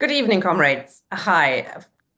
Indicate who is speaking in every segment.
Speaker 1: Good evening, comrades. Hi.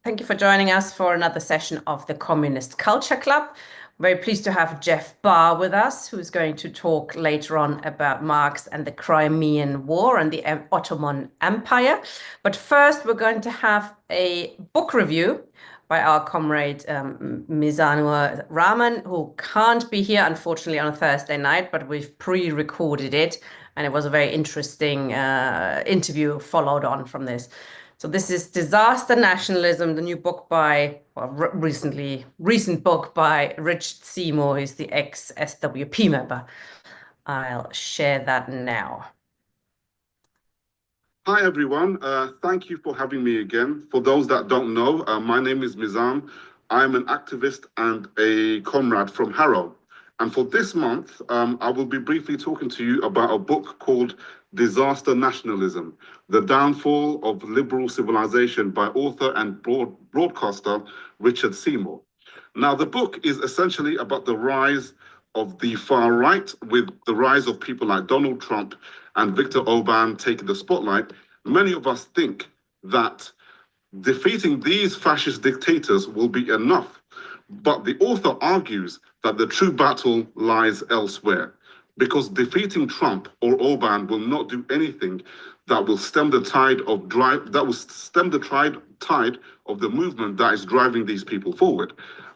Speaker 1: Thank you for joining us for another session of the Communist Culture Club. Very pleased to have Jeff Barr with us, who's going to talk later on about Marx and the Crimean War and the Ottoman Empire. But first, we're going to have a book review by our comrade Mizanur Rahman, who can't be here, unfortunately, on a Thursday night, but we've pre-recorded it. And it was a very interesting interview followed on from this. So this is Disaster Nationalism, the new book by, well, recent book by Richard Seymour, who's the ex-SWP member. I'll share that now.
Speaker 2: Hi, everyone. Thank you for having me again. For those that don't know, my name is Mizan. I'm an activist and a comrade from Harrow. And for this month, I will be briefly talking to you about a book called Disaster Nationalism, The Downfall of Liberal Civilization by author and broadcaster Richard Seymour. Now, the book is essentially about the rise of the far right, with the rise of people like Donald Trump and Viktor Orban taking the spotlight. Many of us think that defeating these fascist dictators will be enough. But the author argues that the true battle lies elsewhere, because defeating Trump or Orban will not do anything that will stem the tide of the movement that is driving these people forward.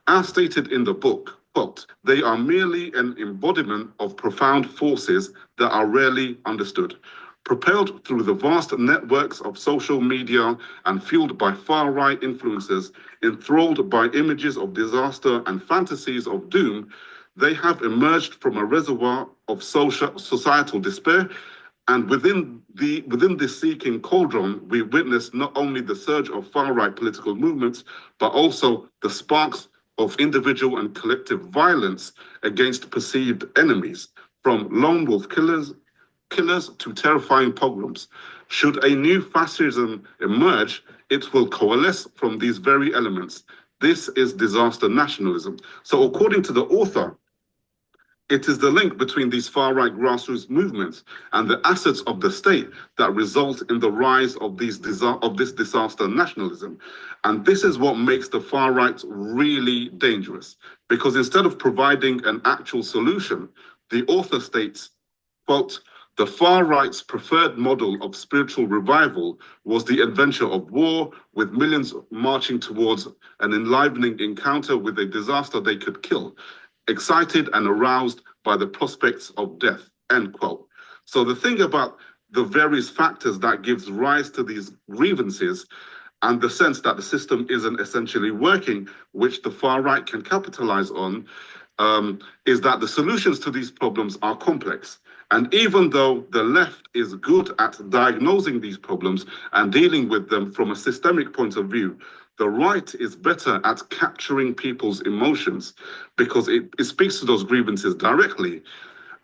Speaker 2: As stated in the book, quote, "They are merely an embodiment of profound forces that are rarely understood. Propelled through the vast networks of social media and fueled by far-right influences, enthralled by images of disaster and fantasies of doom, they have emerged from a reservoir of societal despair. And within this seeking cauldron, we witness not only the surge of far-right political movements, but also the sparks of individual and collective violence against perceived enemies, from lone wolf killers to terrifying pogroms. Should a new fascism emerge, it will coalesce from these very elements. This is disaster nationalism." So according to the author, it is the link between these far-right grassroots movements and the assets of the state that result in the rise of this disaster nationalism. And this is what makes the far-right really dangerous, because instead of providing an actual solution, the author states, quote, "The far-right's preferred model of spiritual revival was the adventure of war, with millions marching towards an enlivening encounter with a disaster they could kill, excited and aroused by the prospects of death," end quote. So the thing about the various factors that gives rise to these grievances and the sense that the system isn't essentially working, which the far right can capitalize on, is that the solutions to these problems are complex. And even though the left is good at diagnosing these problems and dealing with them from a systemic point of view, the right is better at capturing people's emotions, because it speaks to those grievances directly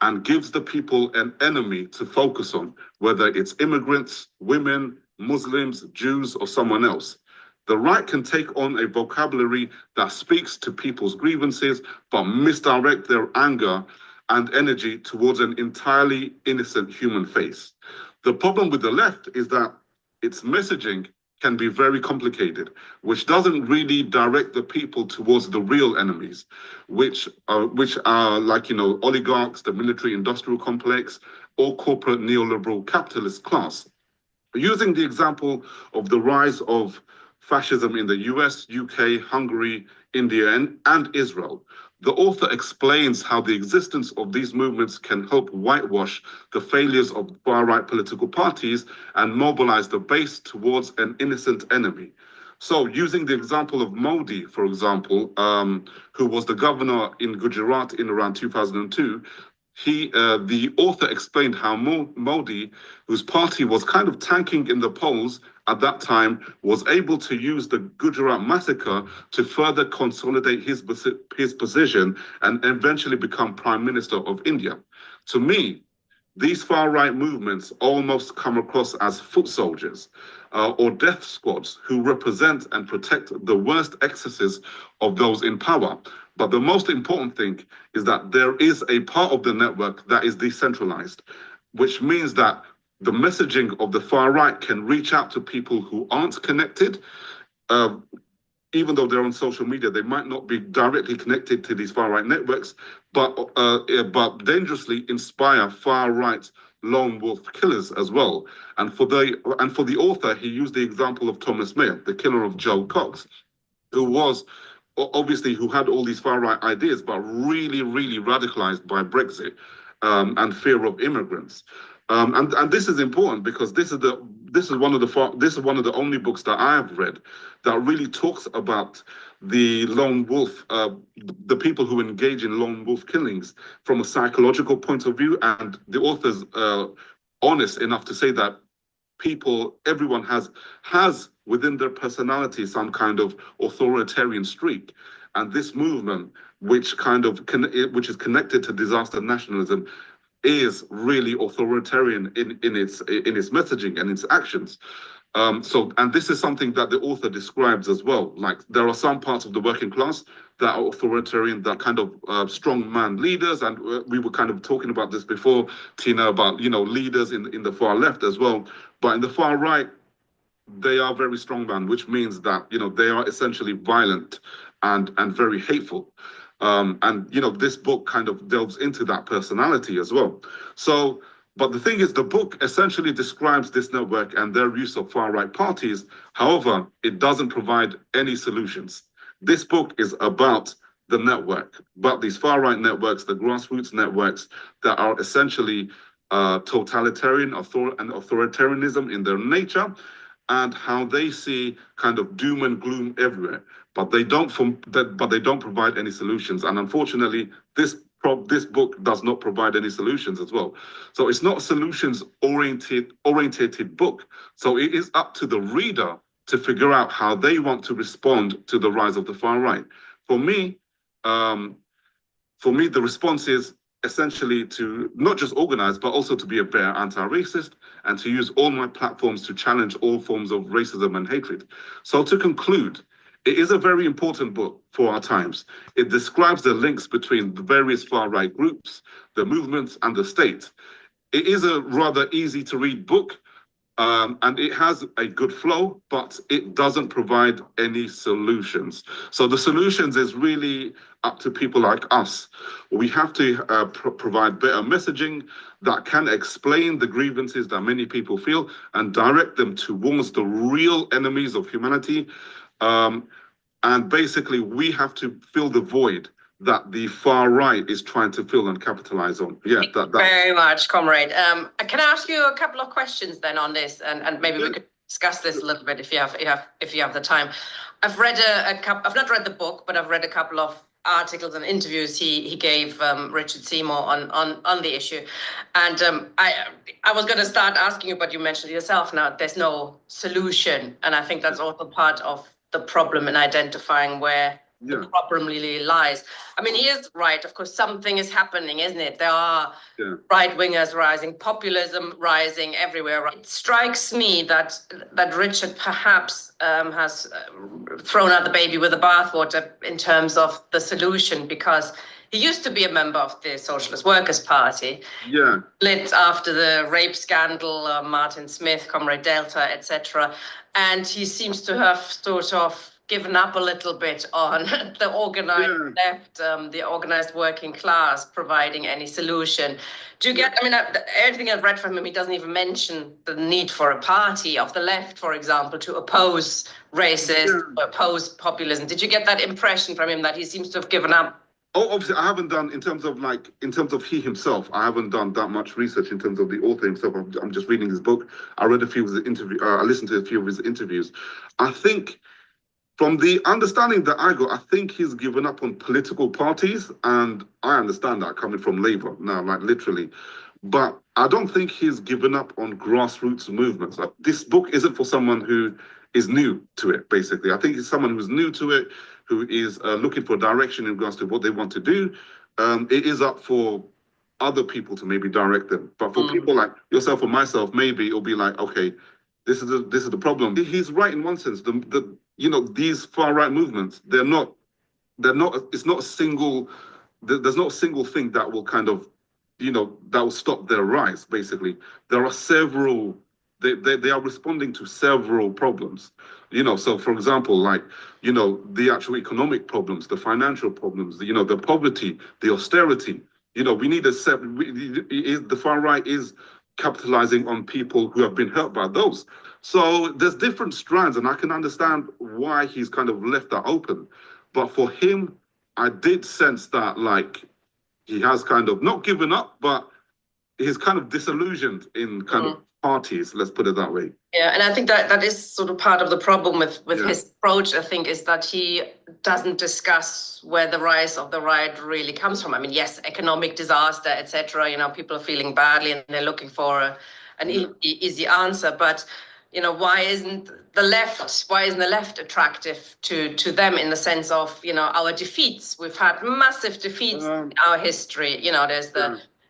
Speaker 2: and gives the people an enemy to focus on, whether it's immigrants, women, Muslims, Jews, or someone else. The right can take on a vocabulary that speaks to people's grievances, but misdirect their anger and energy towards an entirely innocent human face. The problem with the left is that its messaging can be very complicated, which doesn't really direct the people towards the real enemies, which are like, oligarchs, the military industrial complex, or corporate neoliberal capitalist class. Using the example of the rise of fascism in the US, UK, Hungary, India, and Israel, the author explains how the existence of these movements can help whitewash the failures of far-right political parties and mobilize the base towards an innocent enemy. So using the example of Modi, for example, who was the governor in Gujarat in around 2002, the author explained how Modi, whose party was kind of tanking in the polls at that time, was able to use the Gujarat massacre to further consolidate his position and eventually become Prime Minister of India. To me, these far-right movements almost come across as foot soldiers or death squads who represent and protect the worst excesses of those in power. But the most important thing is that there is a part of the network that is decentralized, which means that the messaging of the far right can reach out to people who aren't connected. Even though they're on social media, they might not be directly connected to these far right networks, but dangerously inspire far right lone wolf killers as well. And for the author, he used the example of Thomas Mayer, the killer of Joe Cox, who had all these far right ideas, but really, really radicalized by Brexit and fear of immigrants. And this is important because this is one of the only books that I have read that really talks about the lone wolf, the people who engage in lone wolf killings from a psychological point of view. And the author's honest enough to say that everyone has within their personality some kind of authoritarian streak, and this movement, which is connected to disaster nationalism, is really authoritarian in its messaging and its actions. And this is something that the author describes as well. Like, there are some parts of the working class that are authoritarian, that kind of strong man leaders. And we were kind of talking about this before, Tina, about, leaders in the far left as well. But in the far right, they are very strong man, which means that, they are essentially violent and very hateful. This book kind of delves into that personality as well. So, but the thing is, the book essentially describes this network and their use of far-right parties. However, it doesn't provide any solutions. This book is about the network, but these far-right networks, the grassroots networks that are essentially totalitarian and authoritarianism in their nature, and how they see kind of doom and gloom everywhere, but they don't provide any solutions. And unfortunately, this book does not provide any solutions as well. So it's not a solutions orientated book. So it is up to the reader to figure out how they want to respond to the rise of the far right. For me, the response is essentially to not just organize, but also to be a better anti-racist and to use all my platforms to challenge all forms of racism and hatred. So to conclude, it is a very important book for our times. It describes the links between the various far-right groups, the movements, and the state. It is a rather easy to read book, and it has a good flow, but it doesn't provide any solutions. So the solutions is really up to people like us. We have to provide better messaging that can explain the grievances that many people feel and direct them towards the real enemies of humanity. And basically, we have to fill the void that the far right is trying to fill and capitalize on. Yeah,
Speaker 1: very much, comrade. Can I ask you a couple of questions then on this, and maybe we could discuss this a little bit if you have the time. I've read I've not read the book, but I've read a couple of articles and interviews he gave Richard Seymour on the issue, and I was going to start asking you, but you mentioned yourself now. There's no solution, and I think that's also part of the problem in identifying where the problem really lies. I mean, he is right. Of course, something is happening, isn't it? There are right-wingers rising, populism rising everywhere. It strikes me that Richard perhaps has thrown out the baby with the bathwater in terms of the solution, because he used to be a member of the Socialist Workers' Party.
Speaker 2: Yeah.
Speaker 1: Split after the rape scandal, Martin Smith, Comrade Delta, etc. And he seems to have sort of given up a little bit on the organized left, the organized working class providing any solution. Do you get, I mean, everything I've read from him, he doesn't even mention the need for a party of the left, for example, to oppose racism, oppose populism. Did you get that impression from him that he seems to have given up?
Speaker 2: Oh, obviously, I haven't done, in terms of he himself, I haven't done that much research in terms of the author himself. I'm just reading his book. I read a few of his interviews. I listened to a few of his interviews. I think, from the understanding that I got, I think he's given up on political parties, and I understand that coming from Labour now, like literally. But I don't think he's given up on grassroots movements. Like, this book isn't for someone who is new to it, basically. I think it's someone who's new to it, who is looking for direction in regards to what they want to do. It is up for other people to maybe direct them. But for people like yourself or myself, maybe it'll be like, okay, this is the problem. He's right in one sense. These far right movements, they're not. It's not a single. There's not a single thing that will kind of that will stop their rise. Basically, there are several. They are responding to several problems. So for example, like the actual economic problems, the financial problems, the poverty, the austerity. We need the far right is capitalizing on people who have been hurt by those. So there's different strands, and I can understand why he's kind of left that open. But for him, I did sense that like he has kind of not given up, but he's kind of disillusioned in kind of parties, let's put it that way.
Speaker 1: Yeah, and I think that is sort of part of the problem with his approach, I think, is that he doesn't discuss where the rise of the right really comes from. I mean, yes, economic disaster, etc. People are feeling badly and they're looking for an easy answer. But why isn't the left attractive to them in the sense of our defeats? We've had massive defeats in our history.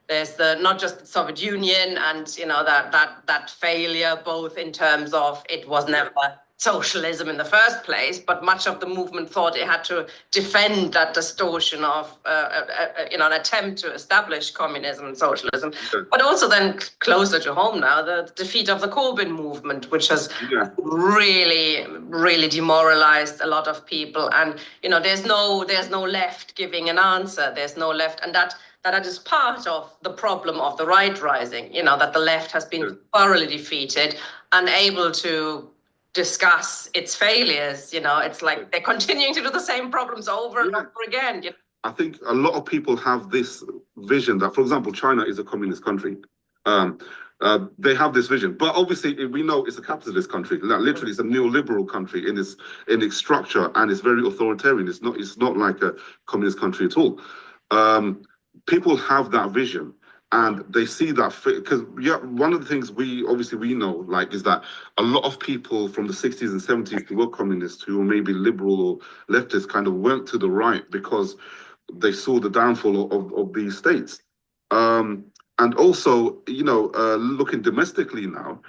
Speaker 1: There's the not just the Soviet Union and that failure, both in terms of it was never socialism in the first place, but much of the movement thought it had to defend that distortion of an attempt to establish communism and socialism. But also then closer to home now, the defeat of the Corbyn movement, which has really, really demoralized a lot of people. And there's no left giving an answer. There's no left, and that is part of the problem of the right rising, that the left has been thoroughly defeated, unable to discuss its failures. It's like they're continuing to do the same problems over and over again.
Speaker 2: I think a lot of people have this vision that, for example, China is a communist country. They have this vision, but obviously we know it's a capitalist country. Literally, it's a neoliberal country in its structure, and it's very authoritarian. It's not like a communist country at all. People have that vision, and they see that because one of the things we know is that a lot of people from the 60s and 70s who were communists, who were maybe liberal or leftist, kind of went to the right because they saw the downfall of these states. And also, looking domestically now,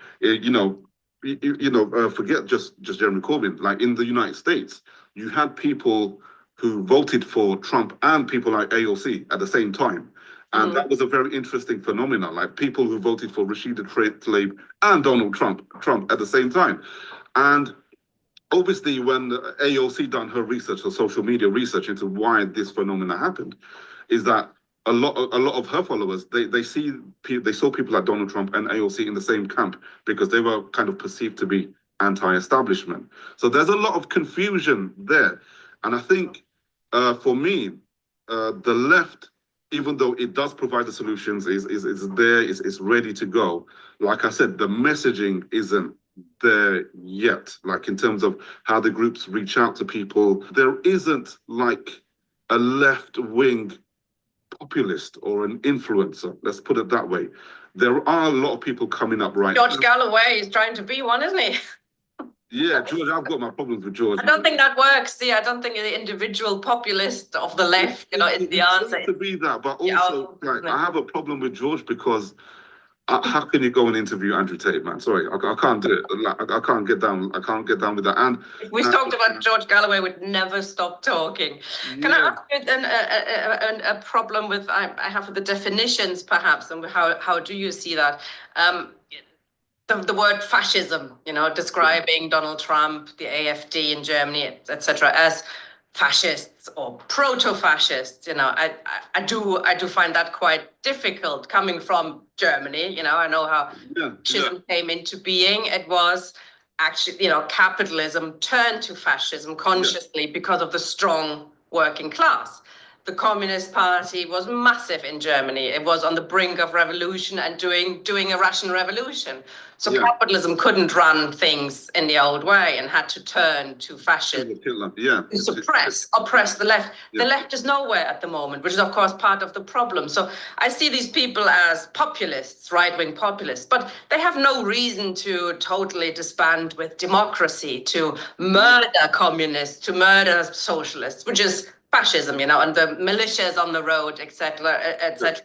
Speaker 2: forget just Jeremy Corbyn. Like in the United States, you had people who voted for Trump and people like AOC at the same time. And that was a very interesting phenomenon, like people who voted for Rashida Tlaib and Donald Trump at the same time. And obviously when AOC done her research, her social media research into why this phenomena happened, is that a lot of her followers, they saw people like Donald Trump and AOC in the same camp because they were kind of perceived to be anti-establishment. So there's a lot of confusion there. And I think for me, the left, even though it does provide the solutions, is there, is ready to go. Like I said, the messaging isn't there yet. Like in terms of how the groups reach out to people, there isn't like a left-wing populist or an influencer. Let's put it that way. There are a lot of people coming up right now.
Speaker 1: George Galloway is trying to be one, isn't he?
Speaker 2: Yeah, George, I've got my problems with George.
Speaker 1: I don't think that works. I don't think the individual populist of the left, is the answer.
Speaker 2: To be that, but also, I have a problem with George because how can you go and interview Andrew Tate, man? Sorry, I can't do it. I can't get down. I can't get down with that. And
Speaker 1: if we talked about George Galloway, we'd never stop talking. Can I ask you then a problem with I have with the definitions, perhaps, and how do you see that? The word fascism, describing Donald Trump, the AfD in Germany, etc., as fascists or proto-fascists. I do find that quite difficult coming from Germany. I know how fascism came into being. It was actually, capitalism turned to fascism consciously because of the strong working class. The Communist Party was massive in Germany. It was on the brink of revolution and doing a Russian revolution. So capitalism couldn't run things in the old way and had to turn to fascism to oppress the left. The left is nowhere at the moment, which is, of course, part of the problem. So I see these people as populists, right-wing populists, but they have no reason to totally disband with democracy, to murder communists, to murder socialists, which is fascism, you know, and the militias on the road, etc.,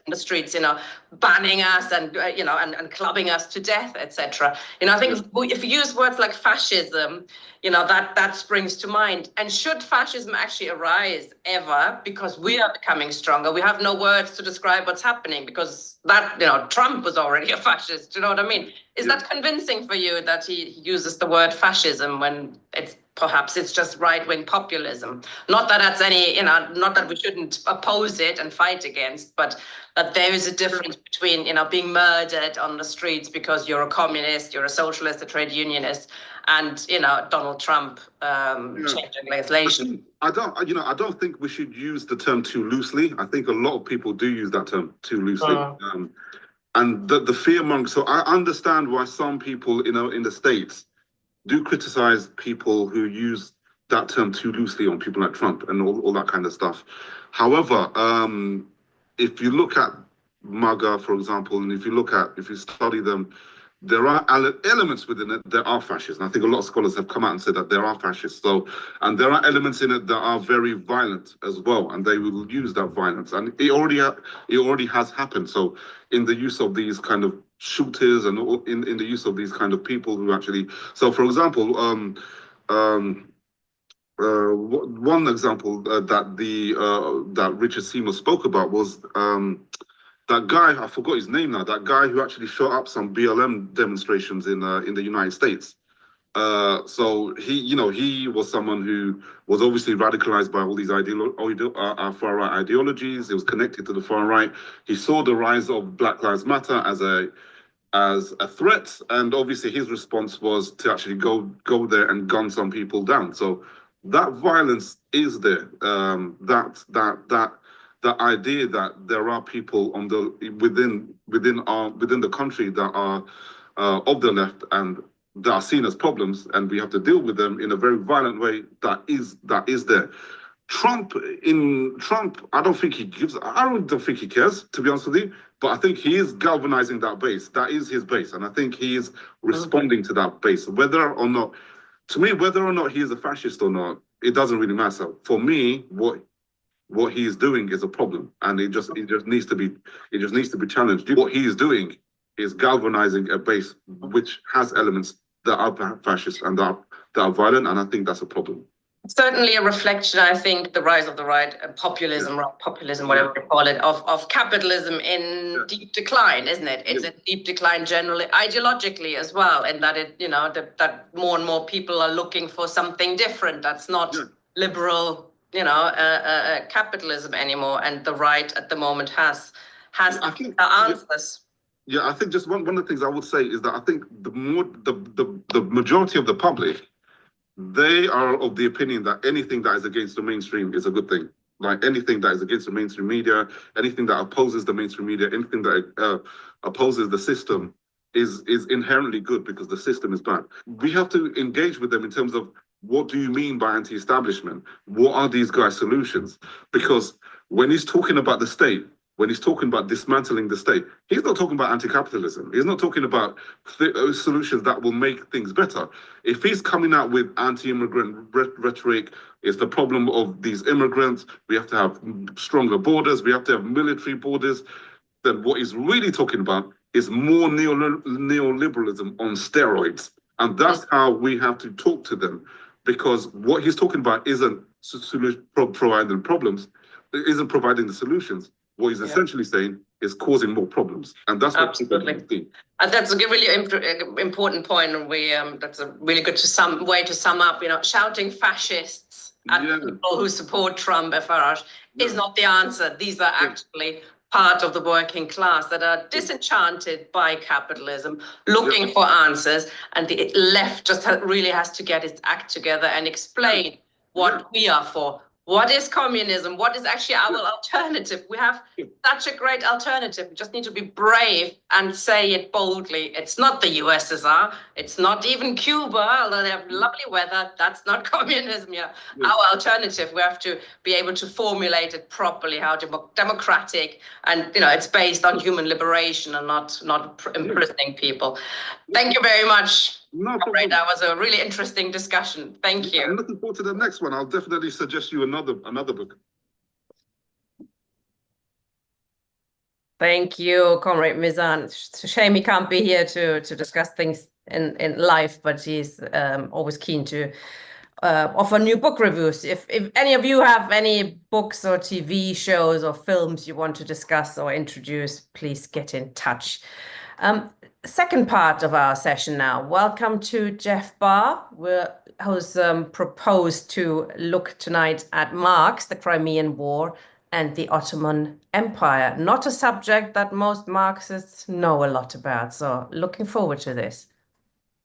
Speaker 1: in the streets, you know, banning us and, you know, and clubbing us to death, etc. You know, I think if you use words like fascism, you know, that springs to mind. And should fascism actually arise ever, because we are becoming stronger, we have no words to describe what's happening, because that, you know, Trump was already a fascist, you know what I mean? Is that convincing for you that he uses the word fascism when perhaps it's just right-wing populism? Not that that's any, you know, not that we shouldn't oppose it and fight against, but that there is a difference between, you know, being murdered on the streets because you're a communist, you're a socialist, a trade unionist, and, you know, Donald Trump changing legislation.
Speaker 2: I don't think we should use the term too loosely. I think a lot of people do use that term too loosely. And the fear so I understand why some people, you know, in the States do criticize people who use that term too loosely on people like Trump and all that kind of stuff. However, if you look at MAGA, for example, and if you study them, there are elements within it that are fascist. And I think a lot of scholars have come out and said that there are fascists. So, and there are elements in it that are very violent as well, and they will use that violence. And it already has happened. So, in the use of these kind of shooters and in the use of these kind of people who actually, so for example, one example that Richard Seymour spoke about was that guy, I forgot his name now, that guy who actually shot up some BLM demonstrations in the United States. So he was someone who was obviously radicalized by all these far right ideologies. He was connected to the far right. He saw the rise of Black Lives Matter as a threat, and obviously his response was to actually go there and gun some people down. So that violence is there. That idea that there are people within the country that are of the left and that are seen as problems, and we have to deal with them in a very violent way. That is there. Trump, I don't think he cares, to be honest with you. But I think he is galvanizing that base. That is his base, and I think he is responding to that base. Whether or not he is a fascist or not, it doesn't really matter. For me, what he is doing is a problem, and it just needs to be challenged. What he is doing is galvanizing a base which has elements that are fascist and that are violent, and I think that's a problem.
Speaker 1: Certainly a reflection, I think, the rise of the right, populism, whatever you call it, of capitalism in deep decline, isn't it? It's a deep decline generally, ideologically as well, and that it, you know, that more and more people are looking for something different that's not liberal, you know, capitalism anymore, and the right at the moment has the answers.
Speaker 2: Yeah, I think just one of the things I would say is that I think the majority of the public, they are of the opinion that anything that is against the mainstream is a good thing. Like anything that is against the mainstream media, anything that opposes the mainstream media, anything that opposes the system is inherently good because the system is bad. We have to engage with them in terms of, what do you mean by anti-establishment? What are these guys' solutions? Because when he's talking about the state, when he's talking about dismantling the state, he's not talking about anti-capitalism. He's not talking about solutions that will make things better. If he's coming out with anti-immigrant rhetoric, it's the problem of these immigrants, we have to have stronger borders, we have to have military borders, then what he's really talking about is more neoliberalism on steroids. And that's how we have to talk to them, because what he's talking about isn't providing problems, it isn't providing the solutions. What he's essentially saying is causing more problems, and that's what
Speaker 1: absolutely. And that's a really important point. And that's a really good way to sum up. You know, shouting fascists at people who support Trump and Farage is not the answer. These are actually part of the working class that are disenchanted by capitalism, looking for answers, and the left just really has to get its act together and explain what we are for. What is communism? What is actually our alternative? We have such a great alternative. We just need to be brave and say it boldly. It's not the USSR. It's not even Cuba, although they have lovely weather. That's not communism. Our alternative, we have to be able to formulate it properly, how democratic, and it's based on human liberation and not imprisoning people. Thank you very much.
Speaker 2: No problem.
Speaker 1: That was a really interesting discussion. Thank you.
Speaker 2: I'm looking forward to the next one. I'll definitely suggest you another book.
Speaker 1: Thank you, Comrade Mizan. It's a shame he can't be here to discuss things in live, but he's always keen to offer new book reviews. If any of you have any books or TV shows or films you want to discuss or introduce, please get in touch. Second part of our session now. Welcome to Jeff Barr, who's proposed to look tonight at Marx, the Crimean War, and the Ottoman Empire. Not a subject that most Marxists know a lot about. So looking forward to this.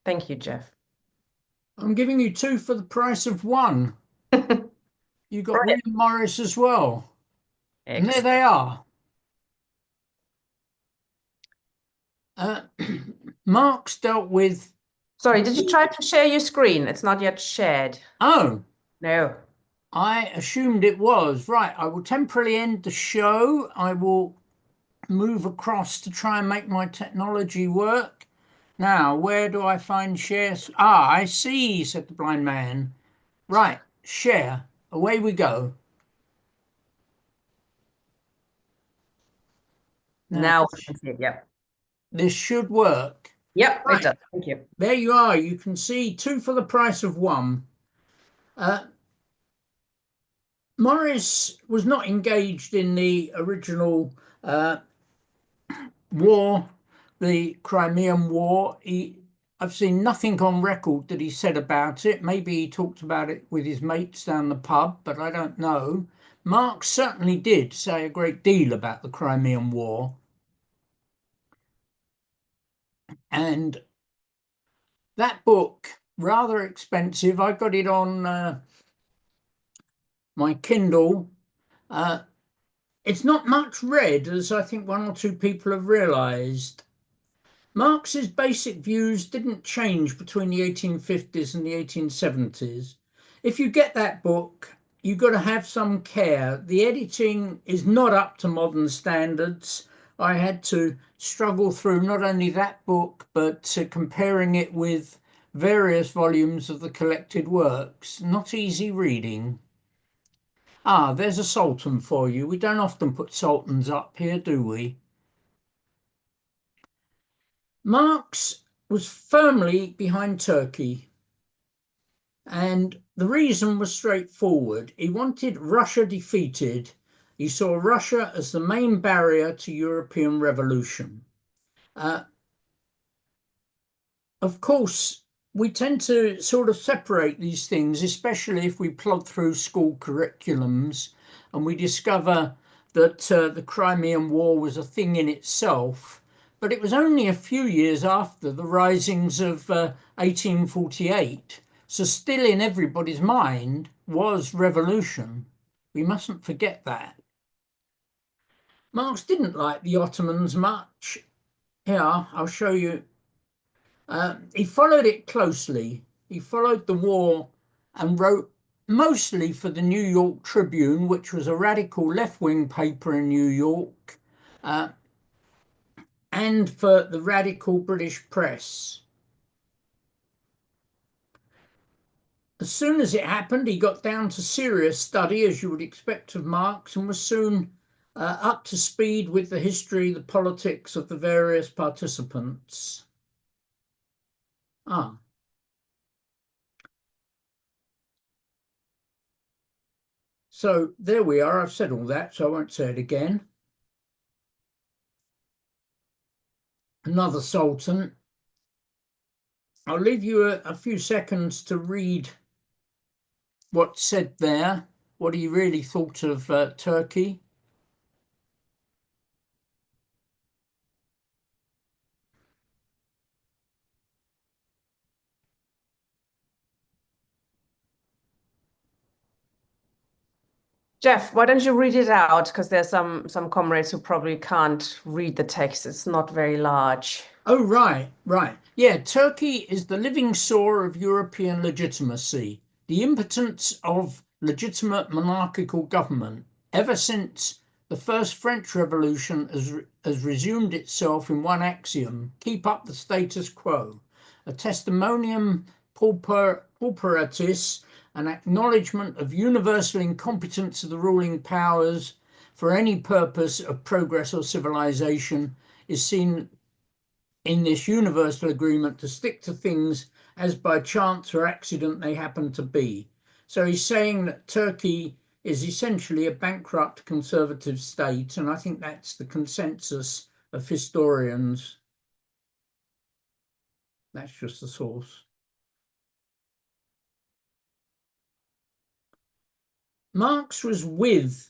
Speaker 1: Thank you, Jeff.
Speaker 3: I'm giving you 2 for the price of 1. You got
Speaker 1: Right.
Speaker 3: William Morris as well. And there
Speaker 1: Excellent.
Speaker 3: they are. Marx dealt with...
Speaker 1: Sorry, did you try to share your screen? It's not yet shared.
Speaker 3: Oh,
Speaker 1: No.
Speaker 3: I assumed it was. Right, I will temporarily end the show. I will move across to try and make my technology work. Now, where do I find shares? Ah, I see, said the blind man. Right, share. Away we go.
Speaker 1: Now we can see it. Yep.
Speaker 3: This should work.
Speaker 1: Yep,
Speaker 3: Right.
Speaker 1: it does. Thank you.
Speaker 3: There you are. You can see 2 for the price of 1. Morris was not engaged in the original war, the Crimean War. I've seen nothing on record that he said about it. Maybe he talked about it with his mates down the pub, but I don't know. Marx certainly did say a great deal about the Crimean War. And that book, rather expensive. I got it on my Kindle. It's not much read, as I think 1 or 2 people have realised. Marx's basic views didn't change between the 1850s and the 1870s. If you get that book, you've got to have some care. The editing is not up to modern standards. I had to struggle through not only that book, but comparing it with various volumes of the collected works. Not easy reading. Ah, there's a sultan for you. We don't often put sultans up here, do we? Marx was firmly behind Turkey, and the reason was straightforward. He wanted Russia defeated. He saw Russia as the main barrier to European revolution. Of course, we tend to sort of separate these things, especially if we plod through school curriculums and we discover that the Crimean War was a thing in itself. But it was only a few years after the risings of 1848. So still in everybody's mind was revolution. We mustn't forget that. Marx didn't like the Ottomans much. Here, I'll show you. He followed it closely. He followed the war and wrote mostly for the New York Tribune, which was a radical left-wing paper in New York, and for the radical British press. As soon as it happened, he got down to serious study, as you would expect of Marx, and was soon up to speed with the history, the politics of the various participants. So there we are. I've said all that, so I won't say it again. Another sultan. I'll leave you a few seconds to read what's said there, what he really thought of Turkey.
Speaker 1: Jeff, why don't you read it out? Because there's some comrades who probably can't read the text. It's not very large.
Speaker 3: Oh, right. Yeah, Turkey is the living sore of European legitimacy, the impotence of legitimate monarchical government. Ever since the first French Revolution has resumed itself in one axiom: keep up the status quo, a testimonium pauperatis, an acknowledgement of universal incompetence of the ruling powers, for any purpose of progress or civilization is seen in this universal agreement to stick to things as by chance or accident they happen to be. So he's saying that Turkey is essentially a bankrupt conservative state, and I think that's the consensus of historians. That's just the source. Marx was with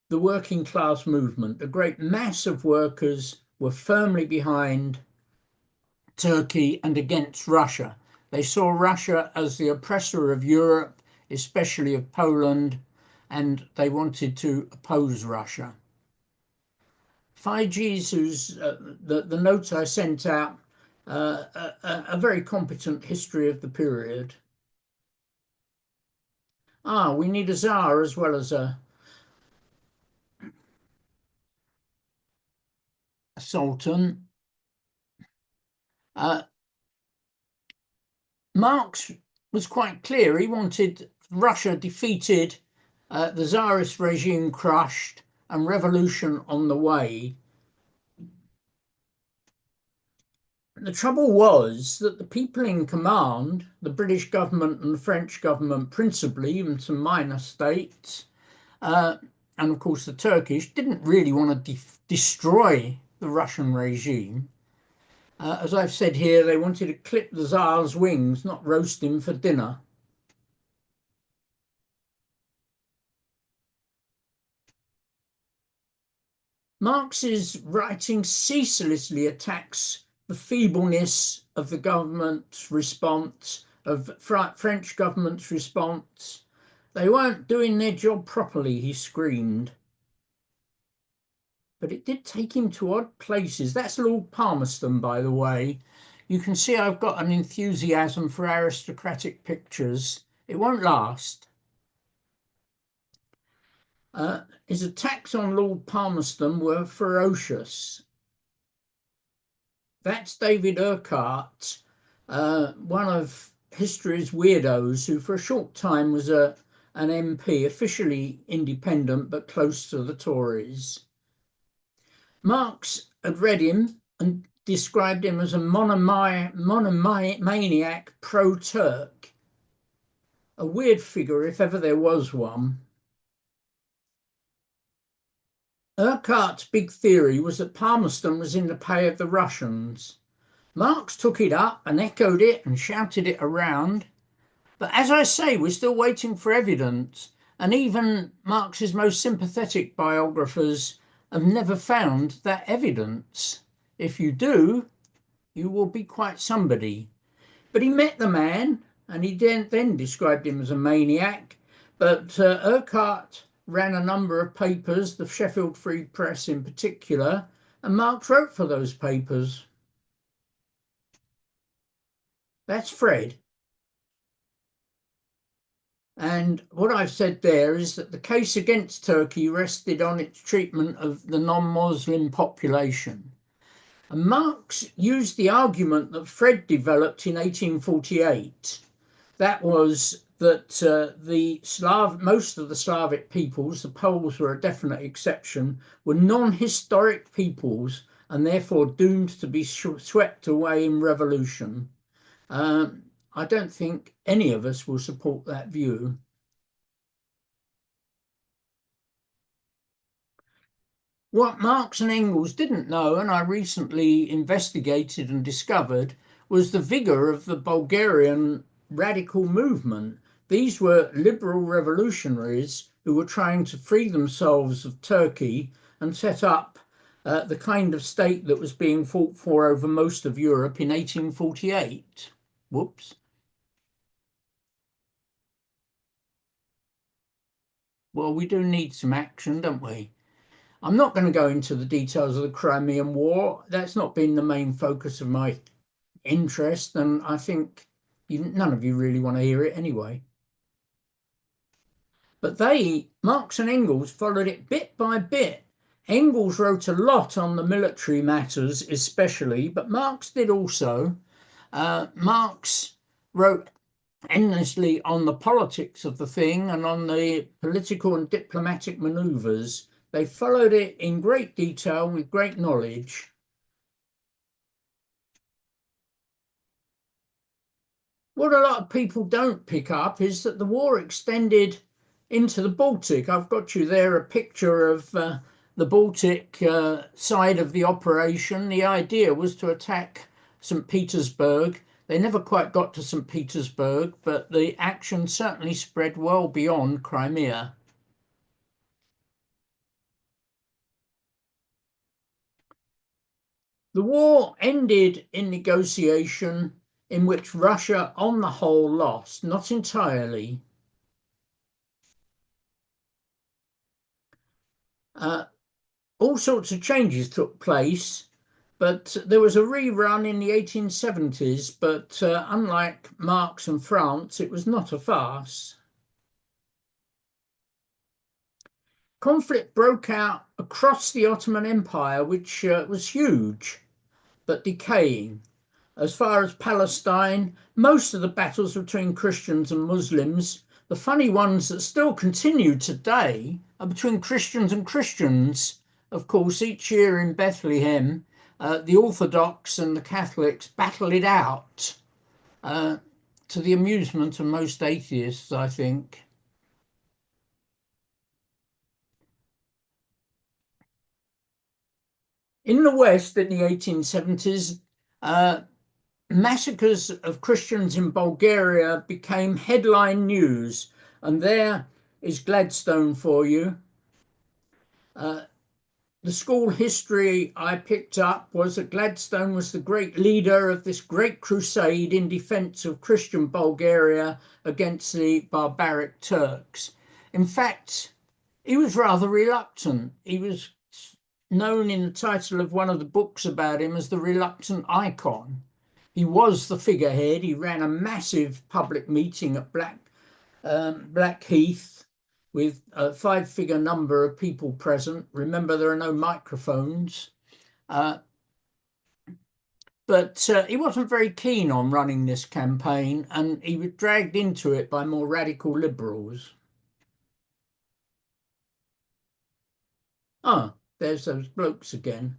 Speaker 3: the working class movement. A great mass of workers were firmly behind Turkey and against Russia. They saw Russia as the oppressor of Europe, especially of Poland, and they wanted to oppose Russia. Feige's, who's the notes I sent out, a very competent history of the period. We need a Tsar as well as a Sultan. Marx was quite clear. He wanted Russia defeated, the Tsarist regime crushed, and revolution on the way. The trouble was that the people in command, the British government and the French government principally, even some minor states, and of course the Turkish, didn't really want to destroy the Russian regime. As I've said here, they wanted to clip the Tsar's wings, not roast him for dinner. Marx's writing ceaselessly attacks the feebleness of the government's response, of French government's response. They weren't doing their job properly, he screamed. But it did take him to odd places. That's Lord Palmerston, by the way. You can see I've got an enthusiasm for aristocratic pictures. It won't last. His attacks on Lord Palmerston were ferocious. That's David Urquhart, one of history's weirdos, who for a short time was an MP, officially independent but close to the Tories. Marx had read him and described him as a monomaniac pro-Turk. A weird figure, if ever there was one. Urquhart's big theory was that Palmerston was in the pay of the Russians. Marx took it up and echoed it and shouted it around. But as I say, we're still waiting for evidence, and even Marx's most sympathetic biographers have never found that evidence. If you do, you will be quite somebody. But he met the man, and he then described him as a maniac. But Urquhart ran a number of papers, the Sheffield Free Press in particular, and Marx wrote for those papers. That's Fred. And what I've said there is that the case against Turkey rested on its treatment of the non-Muslim population. And Marx used the argument that Fred developed in 1848. That was that most of the Slavic peoples, the Poles were a definite exception, were non-historic peoples and therefore doomed to be swept away in revolution. I don't think any of us will support that view. What Marx and Engels didn't know, and I recently investigated and discovered, was the vigor of the Bulgarian radical movement. These were liberal revolutionaries who were trying to free themselves of Turkey and set up the kind of state that was being fought for over most of Europe in 1848. Whoops. Well, we do need some action, don't we? I'm not going to go into the details of the Crimean War. That's not been the main focus of my interest, and I think none of you really want to hear it anyway. But Marx and Engels, followed it bit by bit. Engels wrote a lot on the military matters especially, but Marx did also. Marx wrote endlessly on the politics of the thing and on the political and diplomatic manoeuvres. They followed it in great detail with great knowledge. What a lot of people don't pick up is that the war extended into the Baltic. I've got you there a picture of the Baltic side of the operation. The idea was to attack St. Petersburg. They never quite got to St. Petersburg, but the action certainly spread well beyond Crimea. The war ended in negotiation in which Russia, on the whole, lost, not entirely. All sorts of changes took place, but there was a rerun in the 1870s, but unlike Marx and France, it was not a farce. Conflict broke out across the Ottoman Empire, which was huge, but decaying. As far as Palestine, most of the battles between Christians and Muslims, the funny ones that still continue today, are between Christians and Christians. Of course, each year in Bethlehem, the Orthodox and the Catholics battle it out, to the amusement of most atheists, I think. In the West, in the 1870s, massacres of Christians in Bulgaria became headline news, and there is Gladstone for you. The school history I picked up was that Gladstone was the great leader of this great crusade in defense of Christian Bulgaria against the barbaric Turks. In fact, he was rather reluctant. He was known in the title of one of the books about him as the reluctant icon. He was the figurehead. He ran a massive public meeting at Blackheath with a 5-figure number of people present. Remember, there are no microphones. But he wasn't very keen on running this campaign, and he was dragged into it by more radical liberals. Ah, there's those blokes again.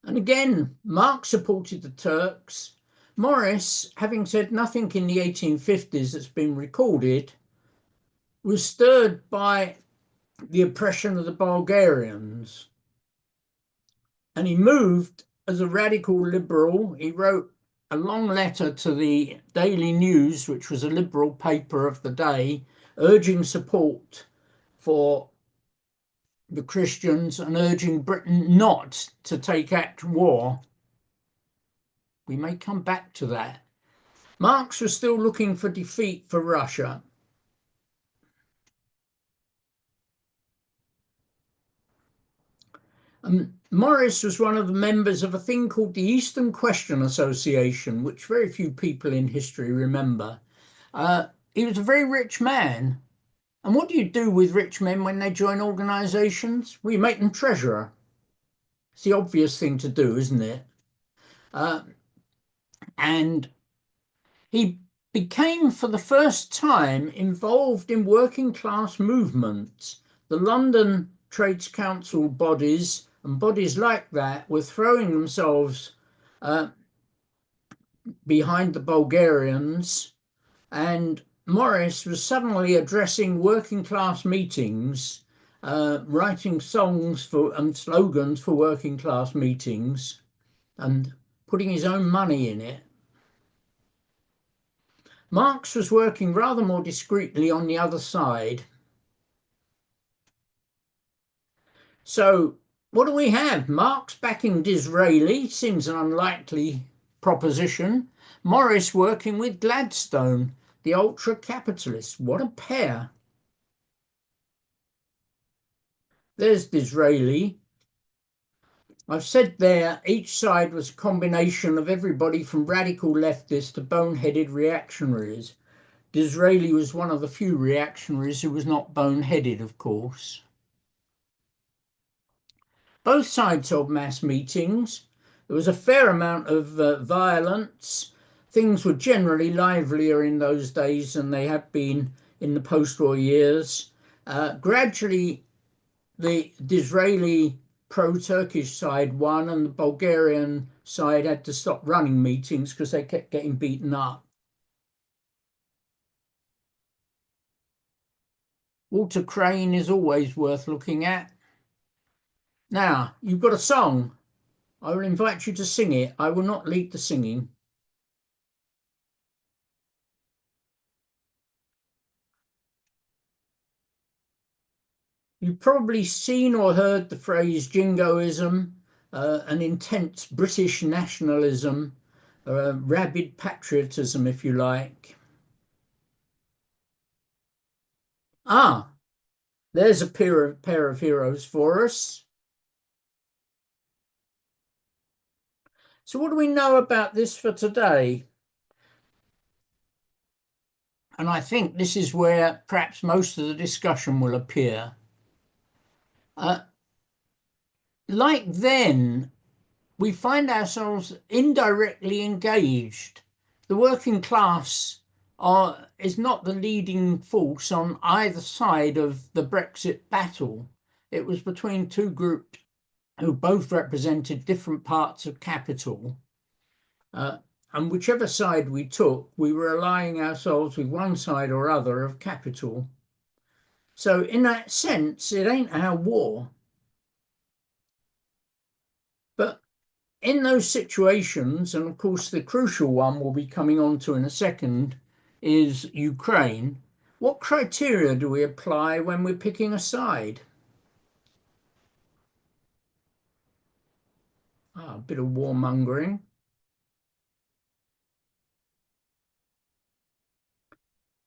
Speaker 3: And again, Marx supported the Turks. Morris, having said nothing in the 1850s that's been recorded, was stirred by the oppression of the Bulgarians. And he moved as a radical liberal. He wrote a long letter to the Daily News, which was a liberal paper of the day, urging support for the Christians and urging Britain not to take act war. We may come back to that. Marx was still looking for defeat for Russia. Morris was one of the members of a thing called the Eastern Question Association, which very few people in history remember. He was a very rich man. And what do you do with rich men when they join organizations? Well, you make them treasurer. It's the obvious thing to do, isn't it? And he became, for the first time, involved in working class movements. The London Trades Council bodies and bodies like that were throwing themselves behind the Bulgarians, and Morris was suddenly addressing working class meetings, writing songs for and slogans for working class meetings, and putting his own money in it. Marx was working rather more discreetly on the other side. So what do we have? Marx backing Disraeli seems an unlikely proposition. Morris working with Gladstone, the ultra-capitalist. What a pair. There's Disraeli. I've said there, each side was a combination of everybody from radical leftists to boneheaded reactionaries. Disraeli was one of the few reactionaries who was not boneheaded, of course. Both sides held mass meetings. There was a fair amount of violence. Things were generally livelier in those days than they had been in the post-war years. Gradually, the Disraeli pro-Turkish side won, and the Bulgarian side had to stop running meetings because they kept getting beaten up. Walter Crane is always worth looking at. Now, you've got a song. I will invite you to sing it. I will not lead the singing. You've probably seen or heard the phrase jingoism, an intense British nationalism, rabid patriotism, if you like. Ah, there's a pair of heroes for us. So what do we know about this for today? And I think this is where perhaps most of the discussion will appear. Like then, we find ourselves indirectly engaged. The working class is not the leading force on either side of the Brexit battle. It was between two groups who both represented different parts of capital. And whichever side we took, we were allying ourselves with one side or other of capital. So in that sense, it ain't our war. But in those situations, and of course the crucial one we'll be coming on to in a second, is Ukraine, what criteria do we apply when we're picking a side? A bit of warmongering.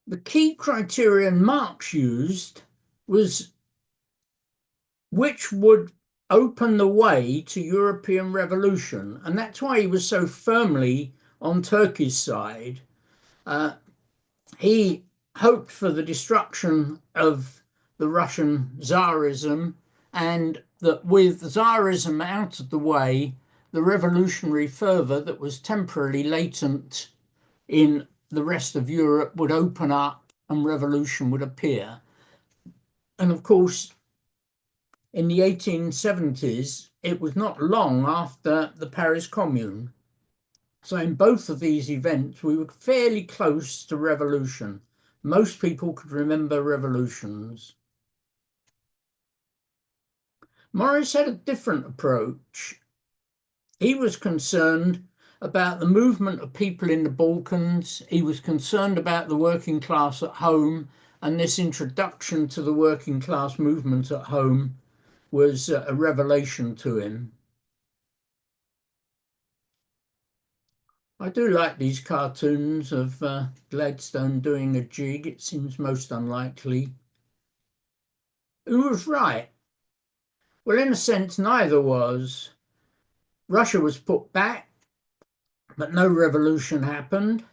Speaker 3: The key criterion Marx used was which would open the way to European revolution. And that's why he was so firmly on Turkey's side. He hoped for the destruction of the Russian Tsarism, and that with Tsarism out of the way, the revolutionary fervour that was temporarily latent in the rest of Europe would open up and revolution would appear. And of course, in the 1870s, it was not long after the Paris Commune. So in both of these events, we were fairly close to revolution. Most people could remember revolutions. Morris had a different approach. He was concerned about the movement of people in the Balkans. He was concerned about the working class at home, and this introduction to the working class movement at home was a revelation to him. I do like these cartoons of Gladstone doing a jig. It seems most unlikely. Who was right? Well, in a sense, neither was. Russia was put back, but no revolution happened.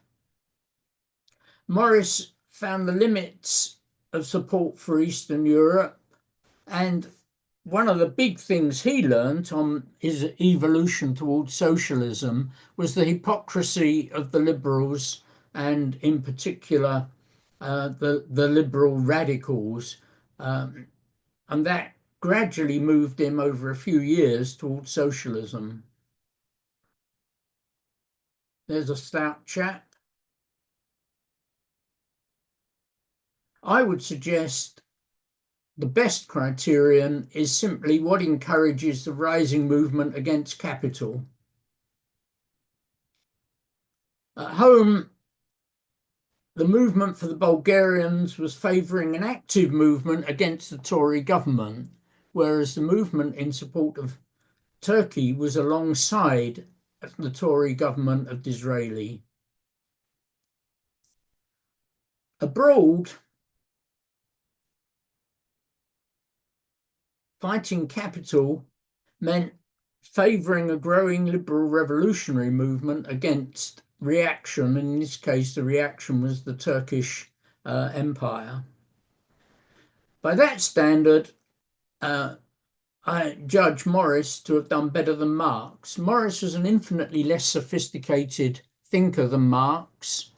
Speaker 3: Morris found the limits of support for Eastern Europe, and one of the big things he learnt on his evolution towards socialism was the hypocrisy of the liberals, and in particular the liberal radicals, and that gradually moved him over a few years towards socialism. There's a stout chap. I would suggest the best criterion is simply what encourages the rising movement against capital. At home, the movement for the Bulgarians was favouring an active movement against the Tory government, whereas the movement in support of Turkey was alongside the Tory government of Disraeli. Abroad, fighting capital meant favouring a growing liberal revolutionary movement against reaction. In this case, the reaction was the Turkish Empire. By that standard, I judge Morris to have done better than Marx. Morris was an infinitely less sophisticated thinker than Marx,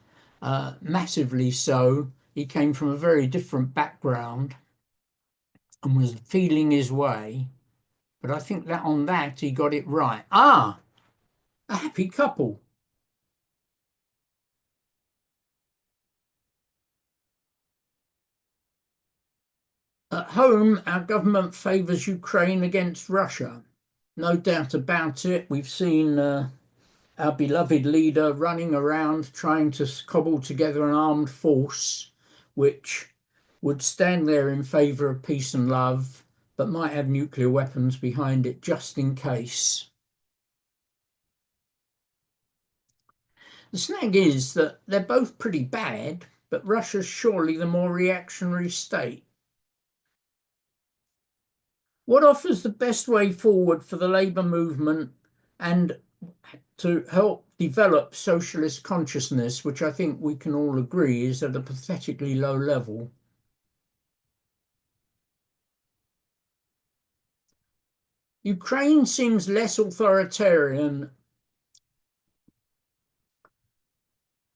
Speaker 3: massively so. He came from a very different background. and was feeling his way. But I think that on that he got it right. Ah, a happy couple. At home, our government favours Ukraine against Russia. No doubt about it. We've seen our beloved leader running around trying to cobble together an armed force which would stand there in favour of peace and love, but might have nuclear weapons behind it just in case. The snag is that they're both pretty bad, but Russia's surely the more reactionary state. What offers the best way forward for the labour movement and to help develop socialist consciousness, which I think we can all agree is at a pathetically low level? Ukraine seems less authoritarian,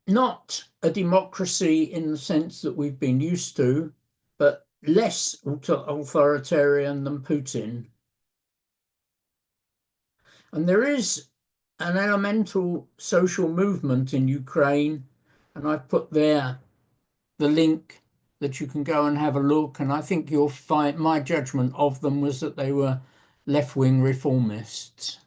Speaker 3: not a democracy in the sense that we've been used to, but less authoritarian than Putin. And there is an elemental social movement in Ukraine, and I've put there the link that you can go and have a look, and I think you'll find my judgment of them was that they were left-wing reformists.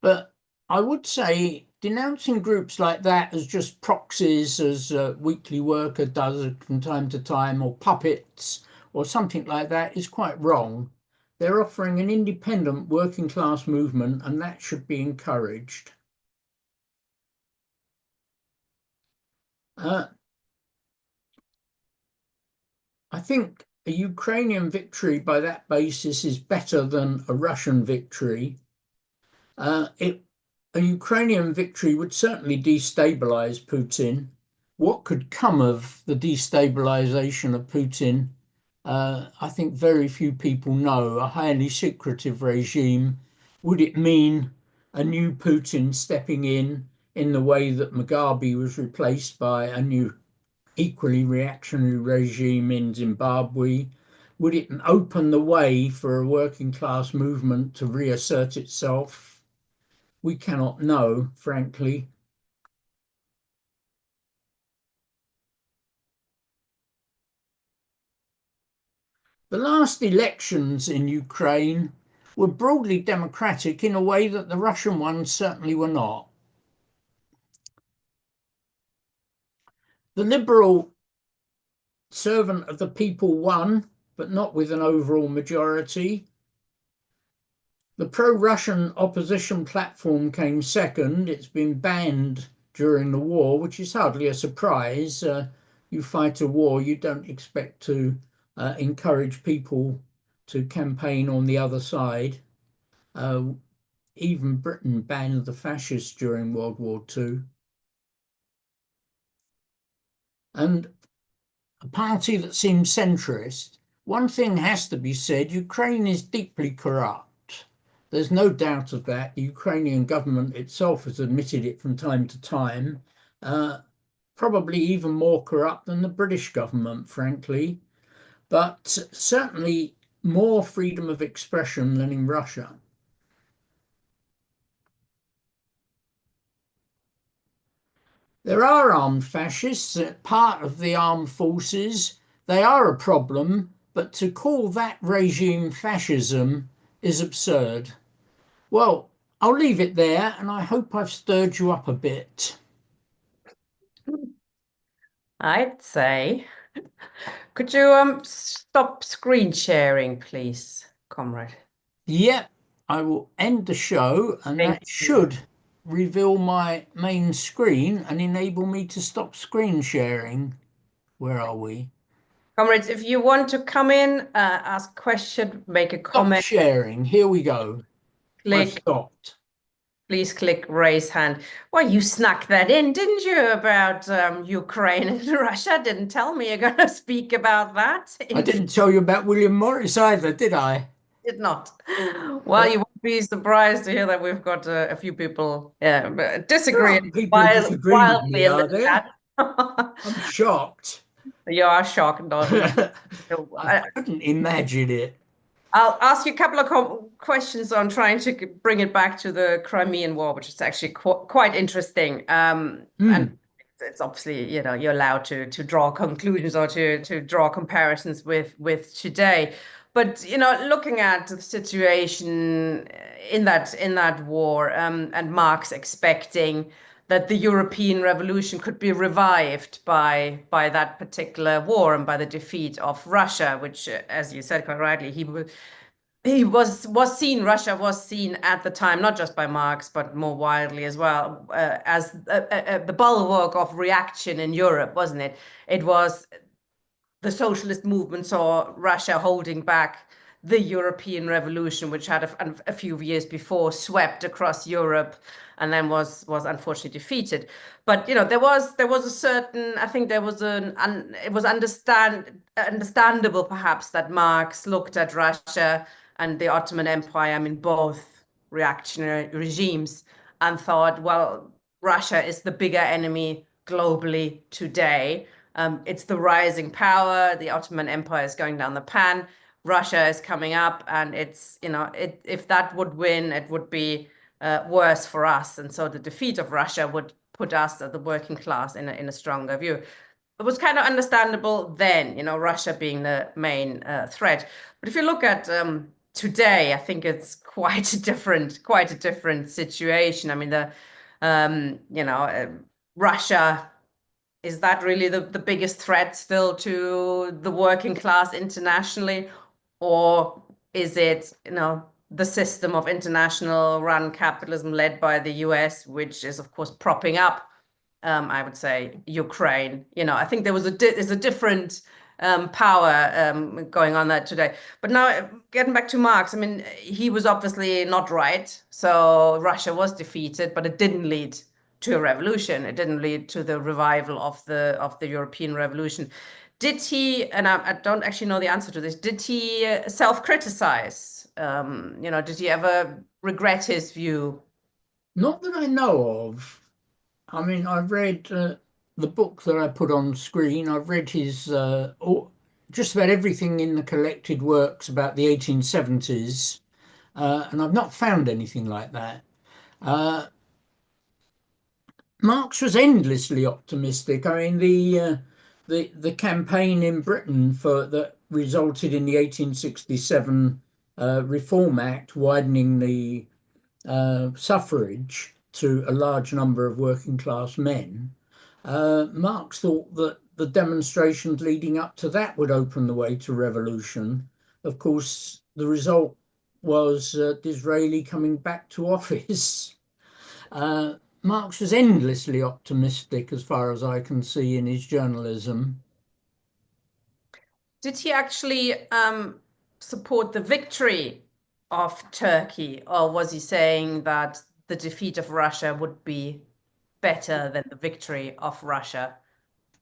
Speaker 3: But I would say denouncing groups like that as just proxies, as Weekly Worker does from time to time, or puppets, or something like that, is quite wrong. They're offering an independent working class movement, and that should be encouraged. I think a Ukrainian victory by that basis is better than a Russian victory. A Ukrainian victory would certainly destabilize Putin. What could come of the destabilization of Putin? I think very few people know. A highly secretive regime. Would it mean a new Putin stepping in the way that Mugabe was replaced by a new equally reactionary regime in Zimbabwe? Would it open the way for a working class movement to reassert itself? We cannot know, frankly. The last elections in Ukraine were broadly democratic in a way that the Russian ones certainly were not. The liberal servant of the people won, but not with an overall majority. The pro-Russian opposition platform came second. It's been banned during the war, which is hardly a surprise. You fight a war, you don't expect to encourage people to campaign on the other side. Even Britain banned the fascists during World War II. And a party that seems centrist, one thing has to be said, Ukraine is deeply corrupt. There's no doubt of that. The Ukrainian government itself has admitted it from time to time, probably even more corrupt than the British government, frankly, but certainly more freedom of expression than in Russia. There are armed fascists, part of the armed forces. They are a problem, but to call that regime fascism is absurd. Well, I'll leave it there, and I hope I've stirred you up a bit.
Speaker 1: I'd say. Could you stop screen sharing, please, comrade?
Speaker 3: Yep, I will end the show, and
Speaker 1: Thank
Speaker 3: that should reveal my main screen and enable me to stop screen sharing. Where are we?
Speaker 1: Comrades, if you want to come in, ask a question, make a
Speaker 3: Stop
Speaker 1: comment,
Speaker 3: sharing. Here we go. I've
Speaker 1: click,
Speaker 3: stopped.
Speaker 1: please click raise hand. Well, you snuck that in, didn't you, about Ukraine and Russia? Didn't tell me you're going to speak about that.
Speaker 3: I didn't tell you about William Morris either, did I?
Speaker 1: Did not. Well, you be surprised to hear that we've got a few people
Speaker 3: There
Speaker 1: disagreeing
Speaker 3: aren't people who disagree with
Speaker 1: wildly
Speaker 3: me,
Speaker 1: in the
Speaker 3: are there?
Speaker 1: chat.
Speaker 3: I'm shocked.
Speaker 1: You are shocked, no.
Speaker 3: I couldn't imagine it.
Speaker 1: I'll ask you a couple of questions on trying to bring it back to the Crimean War, which is actually quite interesting. And
Speaker 3: Hmm.
Speaker 1: it's obviously, you're allowed to draw conclusions or to draw comparisons with today. But looking at the situation in that war, and Marx expecting that the European Revolution could be revived by that particular war and by the defeat of Russia, which, as you said quite rightly, Russia was seen at the time, not just by Marx, but more widely as well, as the bulwark of reaction in Europe, wasn't it? It was the socialist movement saw Russia holding back the European Revolution, which had a few years before swept across Europe and then was unfortunately defeated. But there was a certain, I think there was it was understandable perhaps that Marx looked at Russia and the Ottoman Empire, I mean both reactionary regimes, and thought, well, Russia is the bigger enemy globally today. It's the rising power. The Ottoman Empire is going down the pan. Russia is coming up, and if that would win, it would be worse for us. And so the defeat of Russia would put us, the working class, in a stronger view. It was kind of understandable then, Russia being the main threat. But if you look at today, I think it's quite a different situation. I mean, Russia, is that really the biggest threat still to the working class internationally? Or is it, the system of international run capitalism led by the US, which is, of course, propping up, I would say, Ukraine? I think there's a different power going on there today. But now, getting back to Marx, I mean, he was obviously not right. So Russia was defeated, but it didn't lead to a revolution. It didn't lead to the revival of the European Revolution. Did he, and I don't actually know the answer to this, did he self-criticize? Did he ever regret his view?
Speaker 3: Not that I know of. I mean, I've read the book that I put on screen. I've read his just about everything in the collected works about the 1870s, and I've not found anything like that. Uh, Marx was endlessly optimistic. I mean, the campaign in Britain that resulted in the 1867 Reform Act, widening the suffrage to a large number of working class men. Marx thought that the demonstrations leading up to that would open the way to revolution. Of course, the result was Disraeli coming back to office. Marx was endlessly optimistic, as far as I can see, in his journalism.
Speaker 1: Did he actually support the victory of Turkey, or was he saying that the defeat of Russia would be better than the victory of Russia?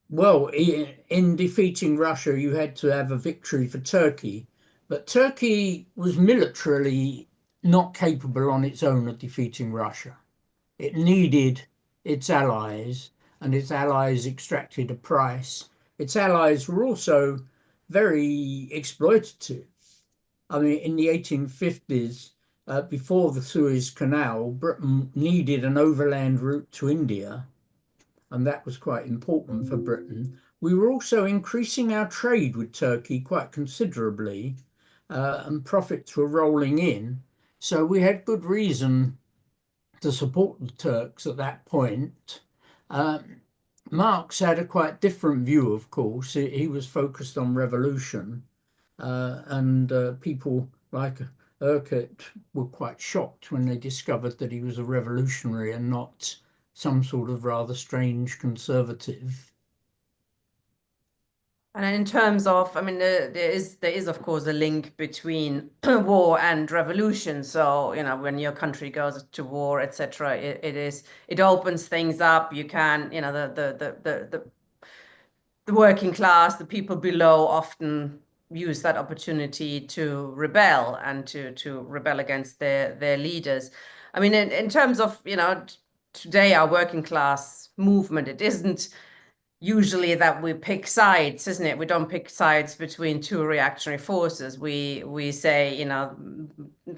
Speaker 3: Well, in defeating Russia, you had to have a victory for Turkey, but Turkey was militarily not capable on its own of defeating Russia. It needed its allies, and its allies extracted a price. Its allies were also very exploitative. I mean, in the 1850s, before the Suez Canal, Britain needed an overland route to India, and that was quite important for Britain. We were also increasing our trade with Turkey quite considerably, and profits were rolling in. So we had good reason to support the Turks at that point. Marx had a quite different view, of course. He was focused on revolution, and people like Urquhart were quite shocked when they discovered that he was a revolutionary and not some sort of rather strange conservative.
Speaker 1: And in terms of, I mean, there is of course a link between war and revolution. So, when your country goes to war, etc., it opens things up. You can, the working class, the people below, often use that opportunity to rebel and to rebel against their leaders. I mean, in terms of, today our working class movement, it isn't usually that we pick sides, isn't it? We don't pick sides between two reactionary forces. We say,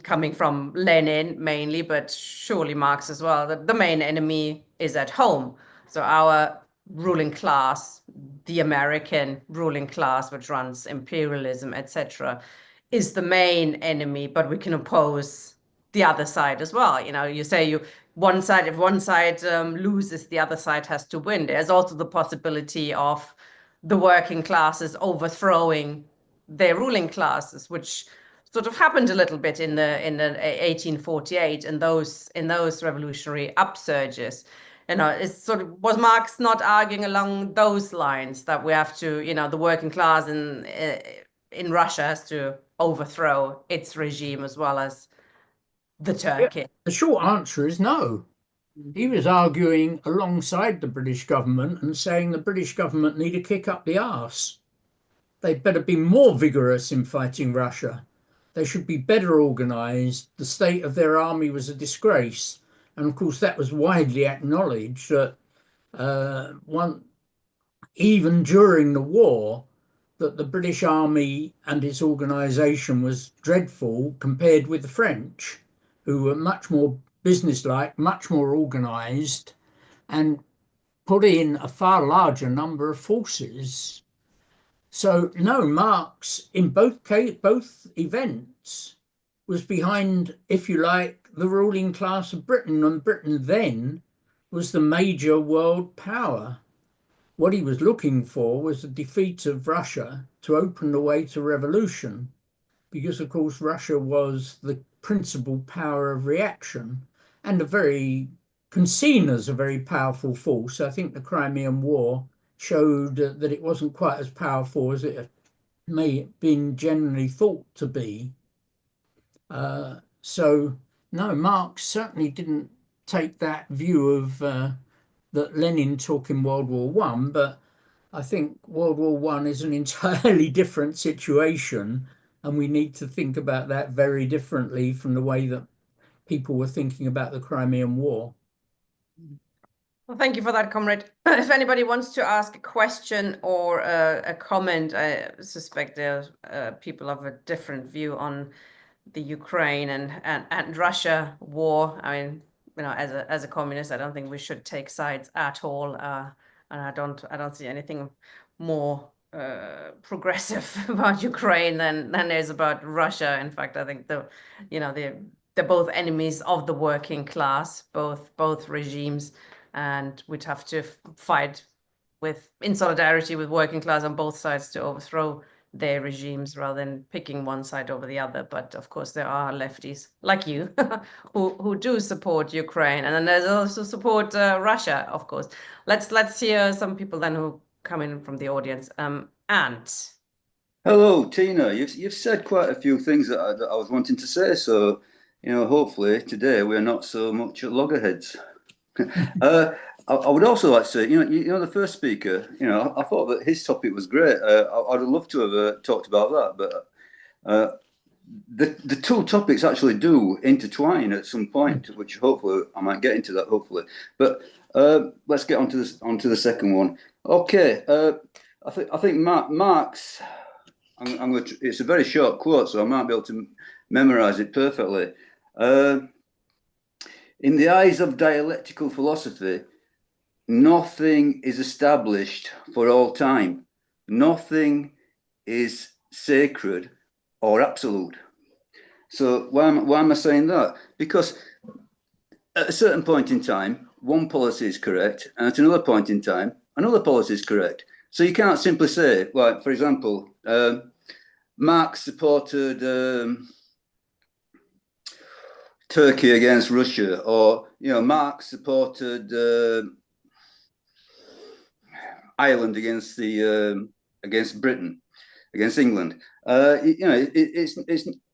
Speaker 1: coming from Lenin mainly, but surely Marx as well, that the main enemy is at home. So our ruling class, the American ruling class, which runs imperialism, etc., is the main enemy, but we can oppose the other side as well. You say if one side loses, the other side has to win. There's also the possibility of the working classes overthrowing their ruling classes, which sort of happened a little bit in the 1848 in those revolutionary upsurges. Was Marx not arguing along those lines that we have to, the working class in Russia has to overthrow its regime as well as the Turkish?
Speaker 3: Yeah, the short answer is no. He was arguing alongside the British government and saying the British government need to kick up the arse. They'd better be more vigorous in fighting Russia. They should be better organised. The state of their army was a disgrace. And of course, that was widely acknowledged that even during the war, that the British army and its organisation was dreadful compared with the French, who were much more businesslike, much more organised, and put in a far larger number of forces. So no, Marx in both events was behind, if you like, the ruling class of Britain, and Britain then was the major world power. What he was looking for was the defeat of Russia to open the way to revolution, because of course Russia was the principal power of reaction and seen as a very powerful force. I think the Crimean War showed that it wasn't quite as powerful as it may have been generally thought to be. So no, Marx certainly didn't take that view of that Lenin took in World War One, but I think World War One is an entirely different situation, and we need to think about that very differently from the way that people were thinking about the Crimean War.
Speaker 1: Well, thank you for that, comrade. If anybody wants to ask a question or a comment, I suspect there are people of a different view on the Ukraine and Russia war. I mean, as a communist, I don't think we should take sides at all, and I don't see anything more progressive about Ukraine than there is about Russia. In fact, I think they're both enemies of the working class, both regimes, and we'd have to fight in solidarity with working class on both sides to overthrow their regimes rather than picking one side over the other. But of course, there are lefties like you who do support Ukraine, and then there's also support Russia, of course. Let's hear some people then who come in from the audience. Ant.
Speaker 4: Hello, Tina. You've said quite a few things that I was wanting to say. So, hopefully today we're not so much at loggerheads. I would also like to say, the first speaker, I thought that his topic was great. I'd have loved to have talked about that, but the two topics actually do intertwine at some point, which hopefully I might get into that. Hopefully, but let's get onto the second one. Okay, I think Marx. It's a very short quote, so I might be able to memorize it perfectly. In the eyes of dialectical philosophy, nothing is established for all time. Nothing is sacred or absolute. So why am I saying that? Because at a certain point in time, one policy is correct, and at another point in time, another policy is correct. So you can't simply say, like, for example, Marx supported Turkey against Russia, or Marx supported Ireland against Britain, against England. It's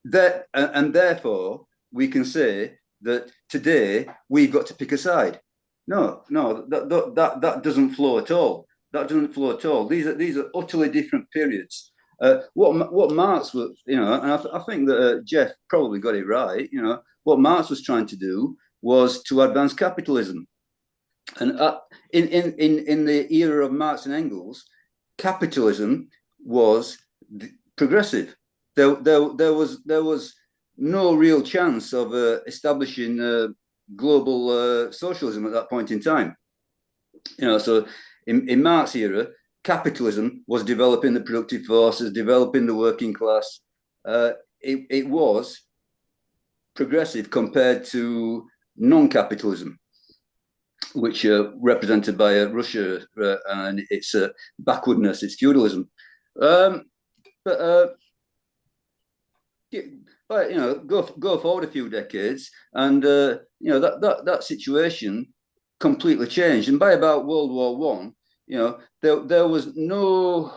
Speaker 4: that, and therefore we can say that today we've got to pick a side. No, that doesn't flow at all. That doesn't flow at all. These are utterly different periods. What Marx was, and I think that Jeff probably got it right. What Marx was trying to do was to advance capitalism, and in the era of Marx and Engels, capitalism was progressive. There was no real chance of establishing global socialism at that point in time. So in Marx's era, capitalism was developing the productive forces, developing the working class. It was progressive compared to non-capitalism, which represented by Russia and its backwardness, its feudalism. But go forward a few decades, and that situation completely changed. And by about World War I, there was no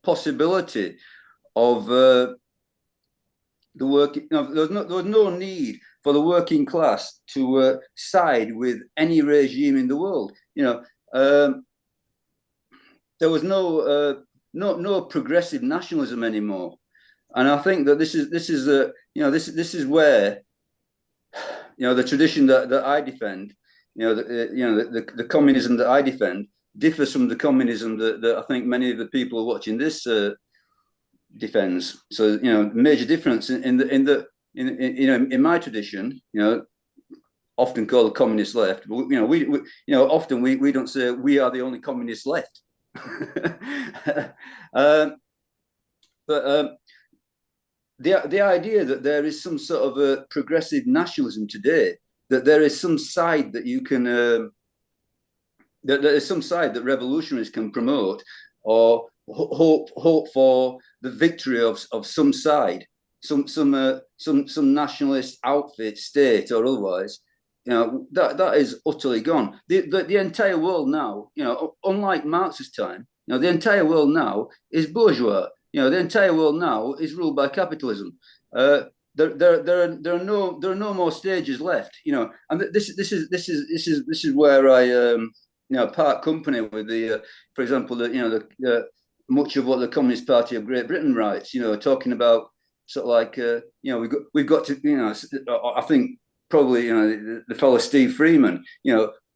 Speaker 4: possibility of the working. There was no need for the working class to side with any regime in the world. There was no progressive nationalism anymore. And I think that this is where the tradition that I defend, the communism that I defend differs from the communism that I think many of the people watching this defends. So major difference in my tradition, often called the communist left. But, often we don't say we are the only communist left. But the idea that there is some sort of a progressive nationalism today, that there is some side that you can, that there is some side that revolutionaries can promote, or hope for the victory of some side, some nationalist outfit, state or otherwise, that is utterly gone. The entire world now, unlike Marx's time, the entire world now is bourgeois. The entire world now is ruled by capitalism. There are no more stages left. And this is where I part company with for example, much of what the Communist Party of Great Britain writes. Talking about sort of like we've got to I think probably the fellow Steve Freeman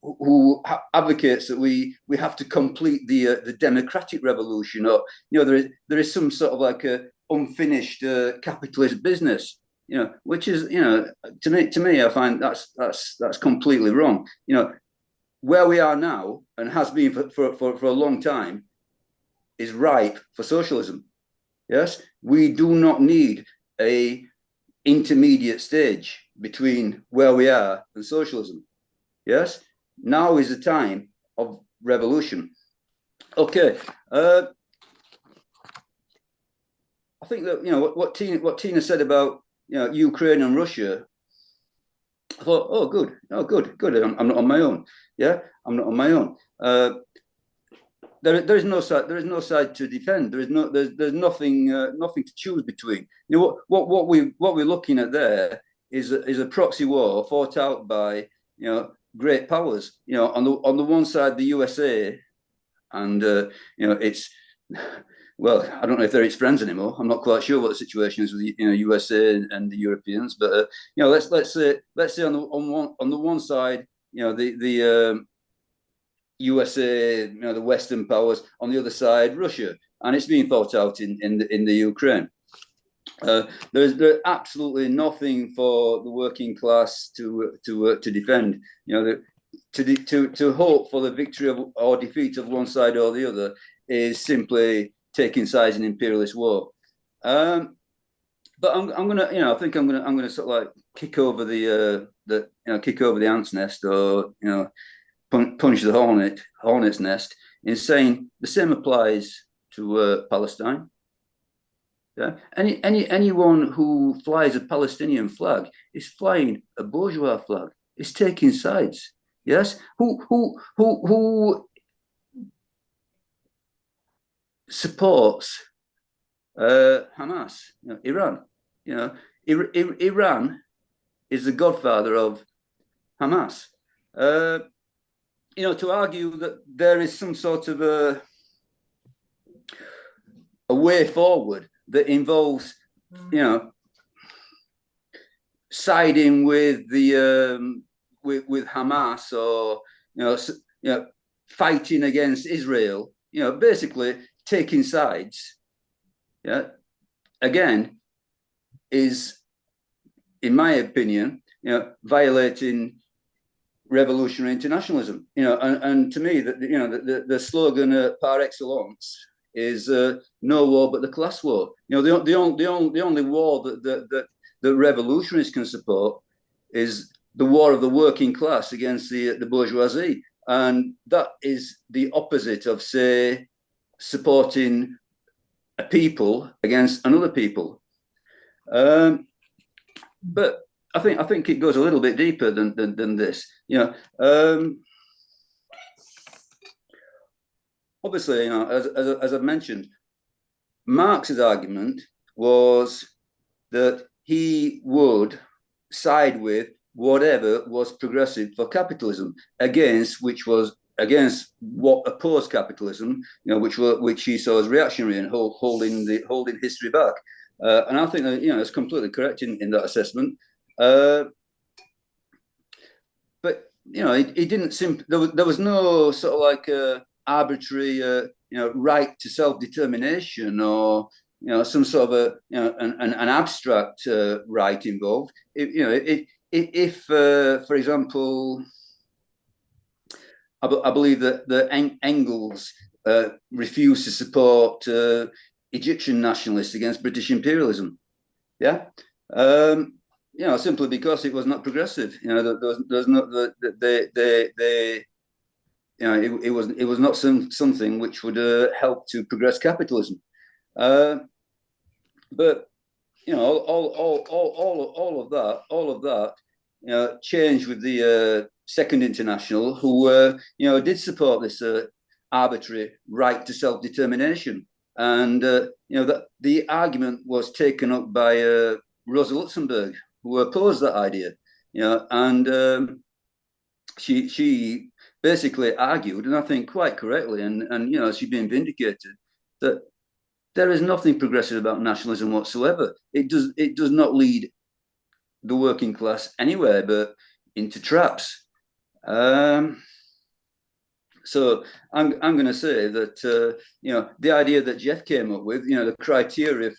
Speaker 4: who advocates that we have to complete the democratic revolution, or there is some sort of like a unfinished capitalist business, which is to me I find that's completely wrong. Where we are now, and has been for a long time, is ripe for socialism. Yes, we do not need a intermediate stage between where we are and socialism. Yes, now is the time of revolution. Okay, I think that what Tina said about Ukraine and Russia. I thought, oh, good. I'm not on my own. Yeah, I'm not on my own. There is no side. There is no side to defend. There's nothing to choose between. What we're looking at there is a proxy war fought out by great powers. On the one side, the USA, and it's. Well, I don't know if they're its friends anymore. I'm not quite sure what the situation is with the USA and the Europeans, but let's say on the one side, the USA, the Western powers. On the other side, Russia, and it's being thought out in the Ukraine. There's absolutely nothing for the working class to defend. To hope for the victory or defeat of one side or the other is simply taking sides in imperialist war. But I'm gonna, I think I'm gonna sort of like kick over the ant's nest, or punch the hornet's nest, in saying the same applies to Palestine. Yeah, anyone who flies a Palestinian flag is flying a bourgeois flag. Is taking sides. Yes, who supports Hamas? Iran. Iran is the godfather of Hamas. To argue that there is some sort of a way forward that involves, you know, siding with the with Hamas, or fighting against Israel, basically taking sides, again, is, in my opinion, violating revolutionary internationalism. And to me, that the slogan par excellence is no war but the class war. The only war that revolutionaries can support is the war of the working class against the bourgeoisie, and that is the opposite of, say, supporting a people against another people. But I think it goes a little bit deeper than this. Obviously, as I've mentioned, Marx's argument was that he would side with whatever was progressive for capitalism, against what opposed capitalism, which he saw as reactionary and holding history back. And I think that it's completely correct in that assessment. But it didn't there was no sort of like arbitrary right to self-determination, or some sort of an abstract right involved. If for example, I believe that Engels refused to support Egyptian nationalists against British imperialism. Simply because it was not progressive. There's not it was not something which would help to progress capitalism. But all of that changed with the Second International, who did support this arbitrary right to self-determination, and that the argument was taken up by Rosa Luxemburg, who opposed that idea. And she basically argued, and I think quite correctly, and she's been vindicated, that there is nothing progressive about nationalism whatsoever. It does not lead the working class anywhere but into traps. So I'm going to say that the idea that Jeff came up with, the criteria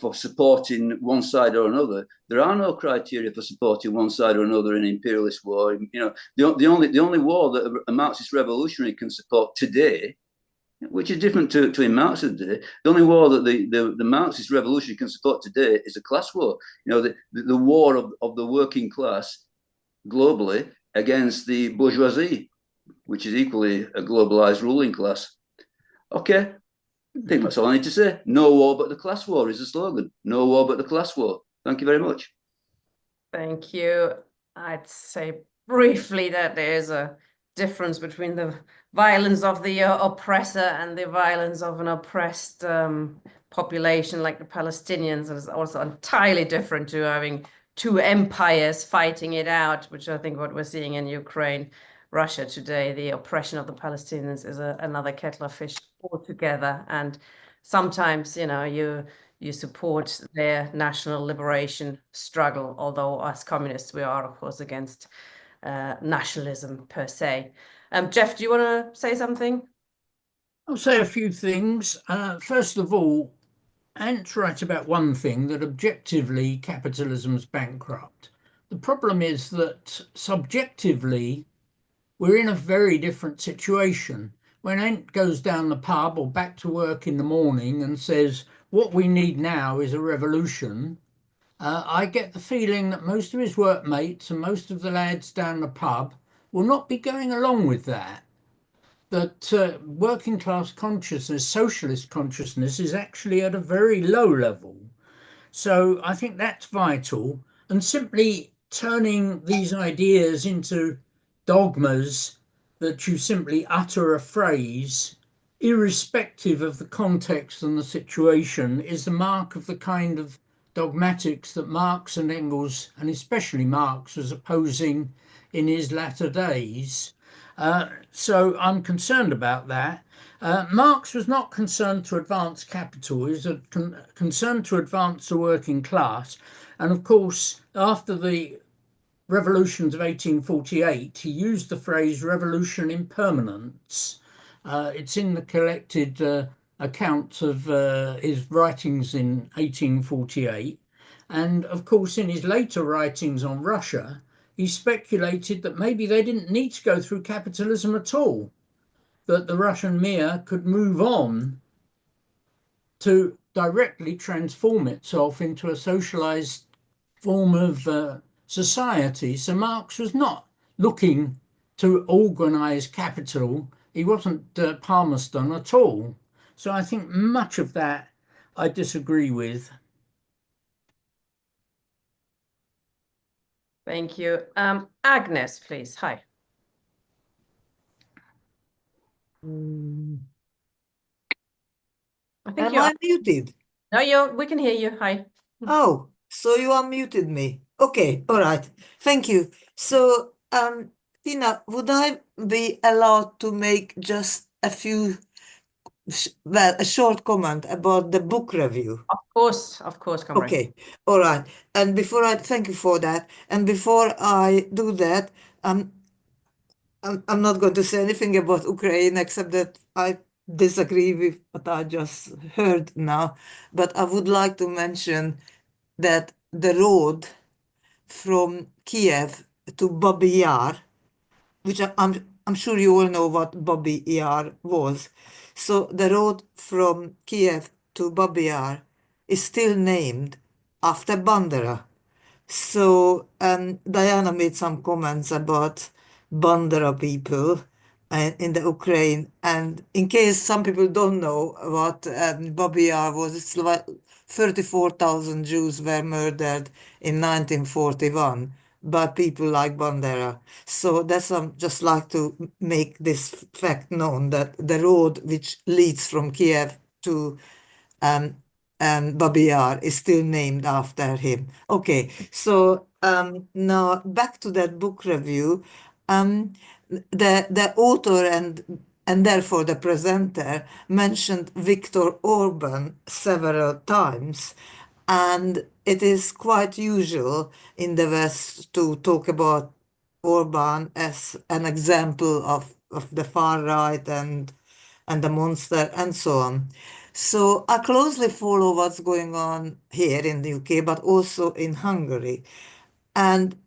Speaker 4: for supporting one side or another, there are no criteria for supporting one side or another in imperialist war. The only war that a Marxist revolutionary can support today, which is different to in Marx's day, the only war that the Marxist revolution can support today is a class war. The war of the working class globally against the bourgeoisie, which is equally a globalized ruling class. Okay, I think that's all I need to say. No war but the class war is the slogan. No war but the class war. Thank you very much.
Speaker 1: Thank you. I'd say briefly that there is a difference between the violence of the oppressor and the violence of an oppressed population like the Palestinians. It's also entirely different to having two empires fighting it out, which I think what we're seeing in Ukraine, Russia today. The oppression of the Palestinians is another kettle of fish altogether. And sometimes, you support their national liberation struggle, although as communists, we are, of course, against nationalism per se. Jeff, do you want to say something?
Speaker 3: I'll say a few things. First of all, Ant's right about one thing, that objectively capitalism's bankrupt. The problem is that subjectively we're in a very different situation. When Ant goes down the pub or back to work in the morning and says, what we need now is a revolution, I get the feeling that most of his workmates and most of the lads down the pub will not be going along with that. That working class consciousness, socialist consciousness, is actually at a very low level. So I think that's vital. And simply turning these ideas into dogmas that you simply utter a phrase, irrespective of the context and the situation, is the mark of the kind of dogmatics that Marx and Engels, and especially Marx, was opposing in his latter days. So I'm concerned about that. Marx was not concerned to advance capital, he was concerned to advance the working class. And of course, after the revolutions of 1848, he used the phrase revolution in permanence. It's in the collected accounts of his writings in 1848. And of course, in his later writings on Russia, he speculated that maybe they didn't need to go through capitalism at all, that the Russian Mir could move on to directly transform itself into a socialized form of society. So Marx was not looking to organize capital. He wasn't Palmerston at all. So I think much of that I disagree with.
Speaker 1: Thank you. Agnes, please. Hi. I think
Speaker 5: Am I muted?
Speaker 1: No, we can hear you. Hi.
Speaker 5: Oh, so you unmuted me. Okay, all right. Thank you. So, Tina, would I be allowed to make just a short comment about the book review?
Speaker 1: Of course, comrade.
Speaker 5: Okay, all right. And thank you for that. And before I do that, I'm not going to say anything about Ukraine except that I disagree with what I just heard now. But I would like to mention that the road from Kiev to Babi Yar, which I'm sure you all know what Babi Yar was. So the road from Kiev to Babi Yar is still named after Bandera. So Diana made some comments about Bandera people in the Ukraine, and in case some people don't know what Babi Yar was, it's like 34,000 Jews were murdered in 1941 by people like Bandera. So that's just like to make this fact known, that the road which leads from Kiev to Babi Yar is still named after him. Okay, so now back to that book review. The author and therefore the presenter mentioned Viktor Orban several times, and it is quite usual in the West to talk about Orban as an example of the far right and the monster and so on. So I closely follow what's going on here in the UK, but also in Hungary. And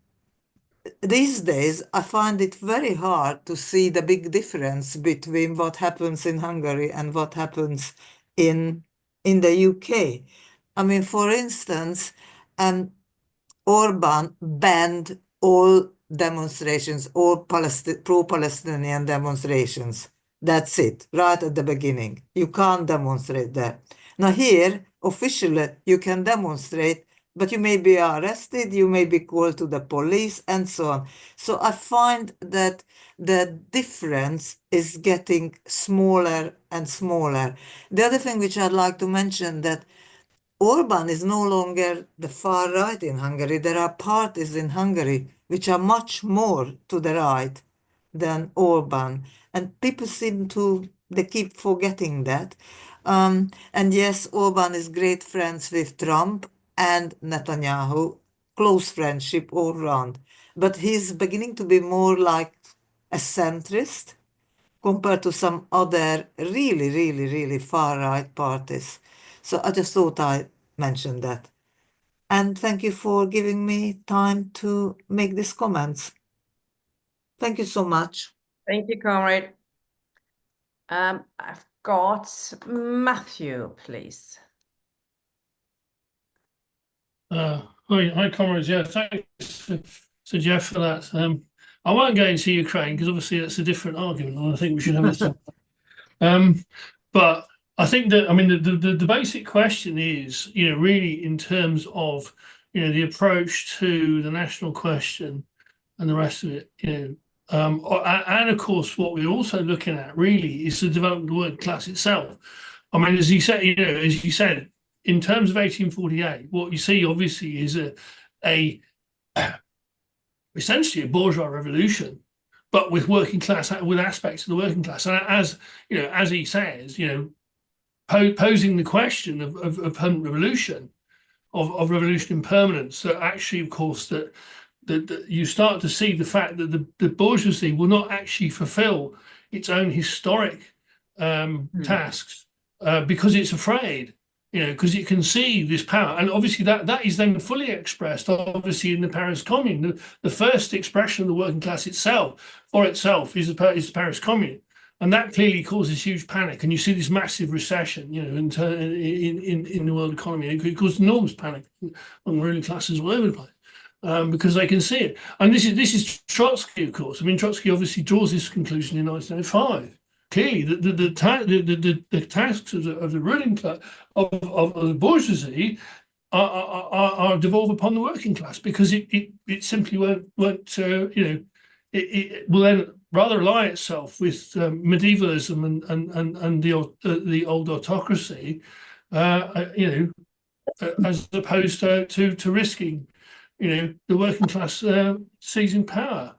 Speaker 5: these days, I find it very hard to see the big difference between what happens in Hungary and what happens in the UK. I mean, for instance, Orban banned all demonstrations, all pro-Palestinian demonstrations. That's it, right at the beginning. You can't demonstrate there. Now here, officially, you can demonstrate, but you may be arrested, you may be called to the police, and so on. So I find that the difference is getting smaller and smaller. The other thing which I'd like to mention, that Orban is no longer the far right in Hungary. There are parties in Hungary which are much more to the right than Orban. And people they keep forgetting that. And yes, Orban is great friends with Trump and Netanyahu, close friendship all around. But he's beginning to be more like a centrist compared to some other really, really, really far right parties. So I just thought I'd mention that. And thank you for giving me time to make these comments. Thank you so much.
Speaker 1: Thank you, comrade. I've got Matthew, please.
Speaker 6: Hi, comrades. Yeah, thanks to Jeff for that. I won't go into Ukraine because obviously that's a different argument, and I think we should have this. But I think that, I mean, the basic question is, really in terms of, the approach to the national question and the rest of it, and of course, what we're also looking at really is the development of the working class itself. I mean, as you said, in terms of 1848, what you see obviously is essentially a bourgeois revolution, but with working class, with aspects of the working class. And as as he says, posing the question of permanent revolution, of revolution impermanence, that actually, of course, that you start to see the fact that the bourgeoisie will not actually fulfill its own historic tasks because it's afraid, because it can see this power. And obviously that is then fully expressed, obviously, in the Paris Commune. The first expression of the working class is the Paris Commune. And that clearly causes huge panic. And you see this massive recession, in the world economy. It caused enormous panic among ruling classes all over the place. Because they can see it. And this is Trotsky, of course. I mean, Trotsky obviously draws this conclusion in 1905. Clearly, the tasks of the ruling class, of the bourgeoisie, are devolve upon the working class, because it simply won't it will then rather ally itself with medievalism and the old autocracy, as opposed to risking the working class seizing power.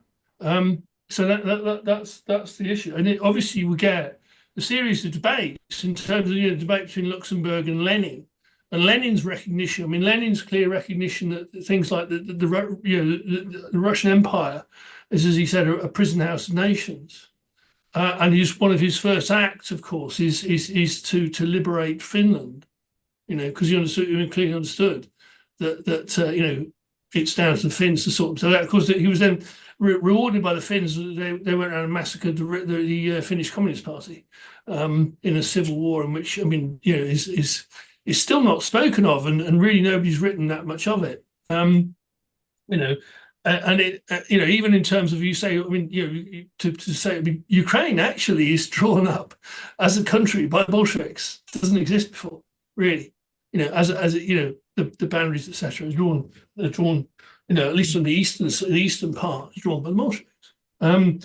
Speaker 6: So that's the issue. And obviously you get a series of debates in terms of the debate between Luxemburg and Lenin. And Lenin's recognition, Lenin's clear recognition that things like the Russian Empire is, as he said, a prison house of nations. And one of his first acts, of course, is to liberate Finland, because he clearly understood that it's down to the Finns to sort them. So that, of course, he was then rewarded by the Finns. They went around and massacred the Finnish Communist Party in a civil war, in which is still not spoken of, and really nobody's written that much of it. And it even in terms of, you say, to say, Ukraine actually is drawn up as a country by the Bolsheviks. It doesn't exist before, really. The boundaries, etc., are drawn, at least on the eastern part, is drawn by the Bolsheviks. And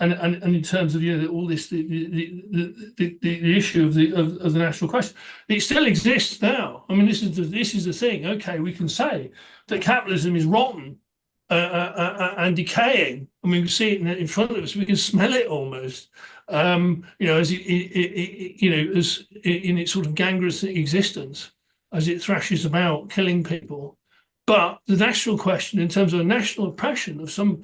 Speaker 6: in terms of all this, the issue of the national question, it still exists now. This is the thing. Okay, we can say that capitalism is rotten and decaying. We see it in front of us. We can smell it almost. As as in its sort of gangrenous existence, as it thrashes about killing people. But the national question, in terms of national oppression of some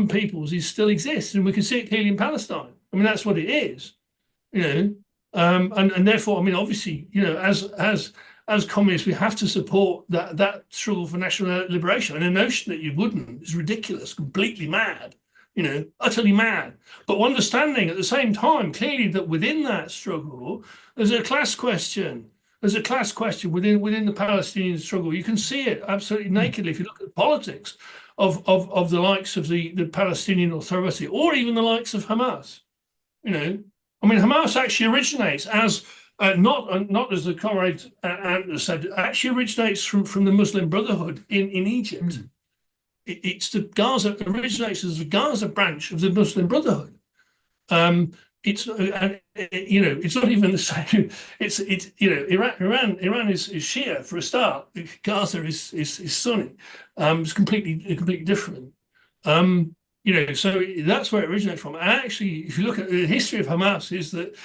Speaker 6: peoples, still exists, and we can see it clearly in Palestine. That's what it is, and therefore, obviously, as communists, we have to support that struggle for national liberation. And the notion that you wouldn't is ridiculous, completely mad, utterly mad. But understanding at the same time clearly that within that struggle, there's a class question. There's a class question within the Palestinian struggle. You can see it absolutely nakedly if you look at the politics of the likes of the Palestinian Authority, or even the likes of Hamas. Hamas actually originates as not as the comrade Antler said, actually originates from the Muslim Brotherhood in Egypt. It's the Gaza, originates as the Gaza branch of the Muslim Brotherhood. It's it's not even the same. It's Iran is Shia for a start. Gaza is Sunni. It's completely different. So that's where it originates from. And actually, if you look at the history of Hamas, is that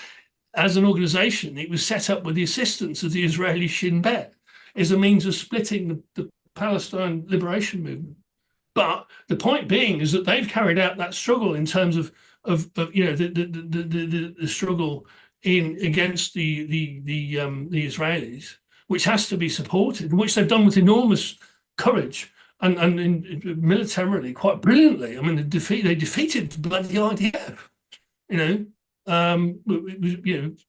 Speaker 6: as an organization, it was set up with the assistance of the Israeli Shin Bet as a means of splitting the Palestine liberation movement. But the point being is that they've carried out that struggle in terms of the struggle against the Israelis, which has to be supported, which they've done with enormous courage and militarily quite brilliantly. They defeated the bloody IDF,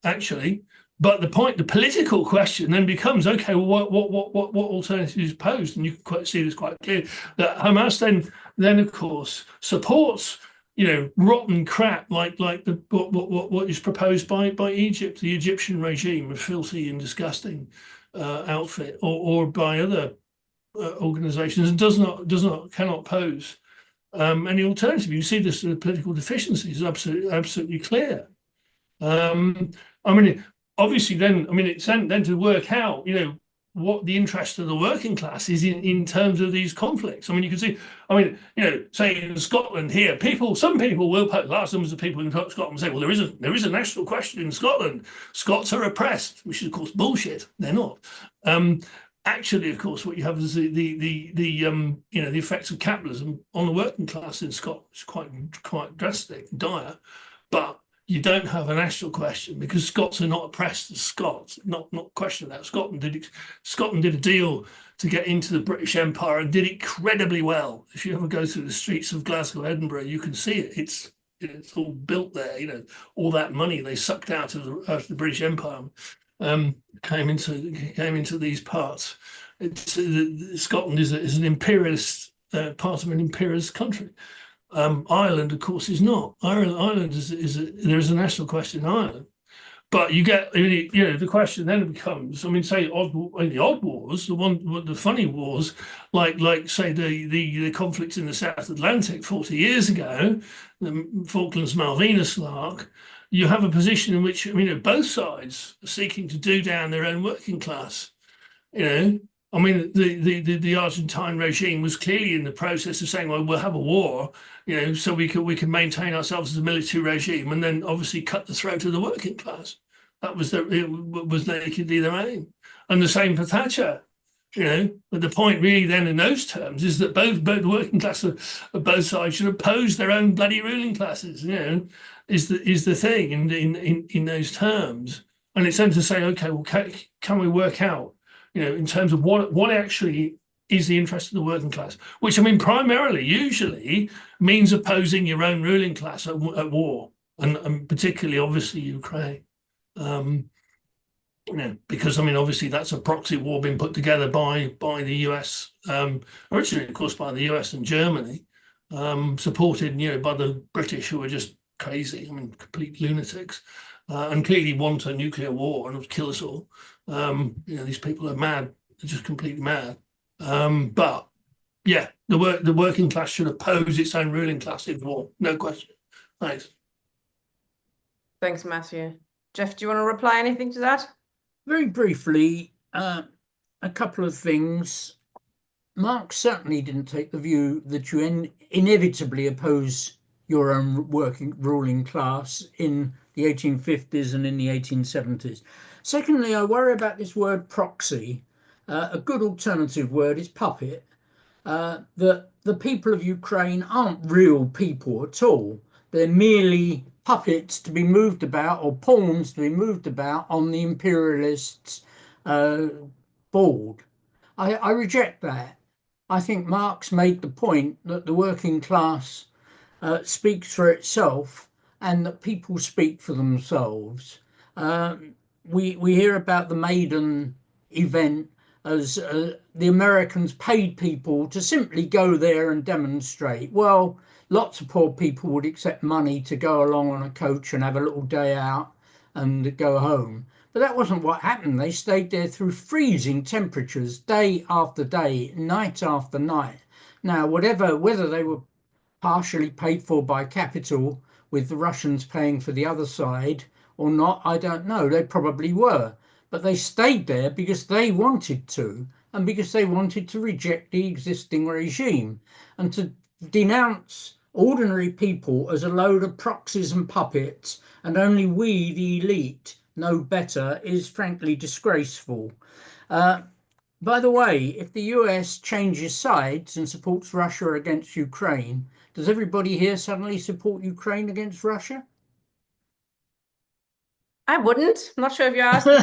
Speaker 6: actually. But the political question then becomes, okay, well, what alternatives posed? And you can see this quite clearly, that Hamas then of course supports rotten crap like what is proposed by Egypt, the Egyptian regime, a filthy and disgusting outfit, or by other organizations, and cannot pose any alternative. You see this, the political deficiencies absolutely clear. Obviously then, it's then to work out, what the interest of the working class is in terms of these conflicts. I mean, you can see, I mean, you know, say in Scotland here, some people will put large numbers of people in Scotland say, well, there is a national question in Scotland. Scots are oppressed, which is of course bullshit. They're not. Actually, of course, what you have is the you know, the effects of capitalism on the working class in Scotland is quite drastic, dire, but you don't have a national question because Scots are not oppressed as Scots. Not question that. Scotland did a deal to get into the British Empire and did incredibly well. If you ever go through the streets of Glasgow, Edinburgh, you can see it. It's all built there. You know, all that money they sucked out of the British Empire came into these parts. Scotland is an imperialist part of an imperialist country. Ireland, of course, is not. Ireland there is a national question in Ireland, but you get, you know, the question then becomes, I mean, say in the odd wars, the funny wars, like say the conflicts in the South Atlantic 40 years ago, the Falklands Malvinas lark. You have a position in which, I mean, both sides are seeking to do down their own working class. You know, I mean, the Argentine regime was clearly in the process of saying, well, we'll have a war, you know, so we can maintain ourselves as a military regime, and then obviously cut the throat of the working class. That was nakedly their aim. And the same for Thatcher. You know, but the point really then in those terms is that both the working class of both sides should oppose their own bloody ruling classes. You know, is the thing in those terms. And it's then to say, okay, well, can we work out, you know, in terms of what actually is the interest of the working class, which, I mean, primarily, usually means opposing your own ruling class at war, and particularly, obviously, Ukraine. You know, because, I mean, obviously that's a proxy war being put together by the US, originally, of course, by the US and Germany, supported, you know, by the British, who are just crazy, I mean, complete lunatics, and clearly want a nuclear war and kill us all. You know, these people are mad, they're just completely mad. But yeah, the working class should oppose its own ruling class in war, no question. Thanks.
Speaker 1: Thanks, Matthew. Jeff, do you want to reply anything to that?
Speaker 3: Very briefly, a couple of things. Marx certainly didn't take the view that you inevitably oppose your own ruling class in the 1850s and in the 1870s. Secondly, I worry about this word proxy. A good alternative word is puppet. That the people of Ukraine aren't real people at all. They're merely puppets to be moved about, or pawns to be moved about on the imperialists' board. I reject that. I think Marx made the point that the working class speaks for itself and that people speak for themselves. We hear about the Maidan event as the Americans paid people to simply go there and demonstrate. Well, lots of poor people would accept money to go along on a coach and have a little day out and go home. But that wasn't what happened. They stayed there through freezing temperatures, day after day, night after night. Now, whether they were partially paid for by capital, with the Russians paying for the other side or not, I don't know. They probably were. But they stayed there because they wanted to, and because they wanted to reject the existing regime. And to denounce ordinary people as a load of proxies and puppets, and only we, the elite, know better, is frankly disgraceful. By the way, if the US changes sides and supports Russia against Ukraine, does everybody here suddenly support Ukraine against Russia?
Speaker 1: I wouldn't. I'm not sure if you asked me.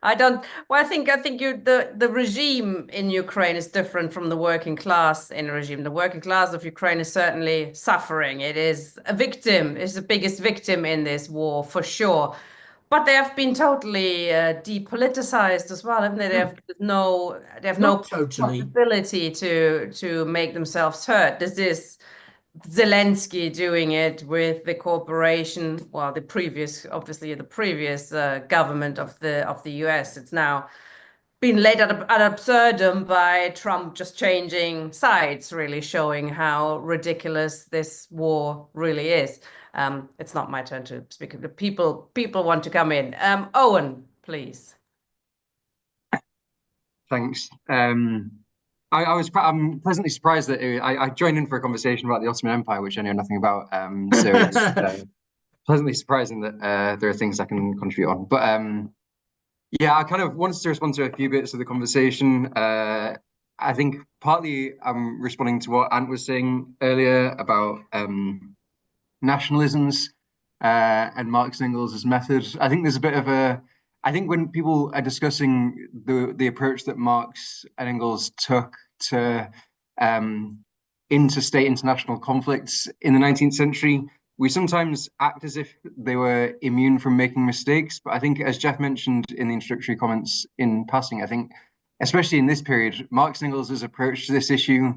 Speaker 1: I don't. Well, I think the regime in Ukraine is different from the working class in a regime. The working class of Ukraine is certainly suffering. It is a victim. It's the biggest victim in this war for sure. But they have been totally depoliticized as well, haven't they? They have no possibility to make themselves heard. This is Zelensky doing it with the corporation, well, the previous government of the US. It's now been led ad absurdum by Trump just changing sides, really showing how ridiculous this war really is. It's not my turn to speak. The people want to come in. Owen, please.
Speaker 7: Thanks. I'm pleasantly surprised that I joined in for a conversation about the Ottoman Empire, which I know nothing about. So it's pleasantly surprising that there are things I can contribute on. But yeah, I kind of wanted to respond to a few bits of the conversation. I think partly I'm responding to what Ant was saying earlier about nationalisms and Marx and Engels' method. I think there's a bit of I think when people are discussing the approach that Marx and Engels took to interstate international conflicts in the 19th century, we sometimes act as if they were immune from making mistakes. But I think, as Jeff mentioned in the introductory comments in passing, I think, especially in this period, Marx and Engels' approach to this issue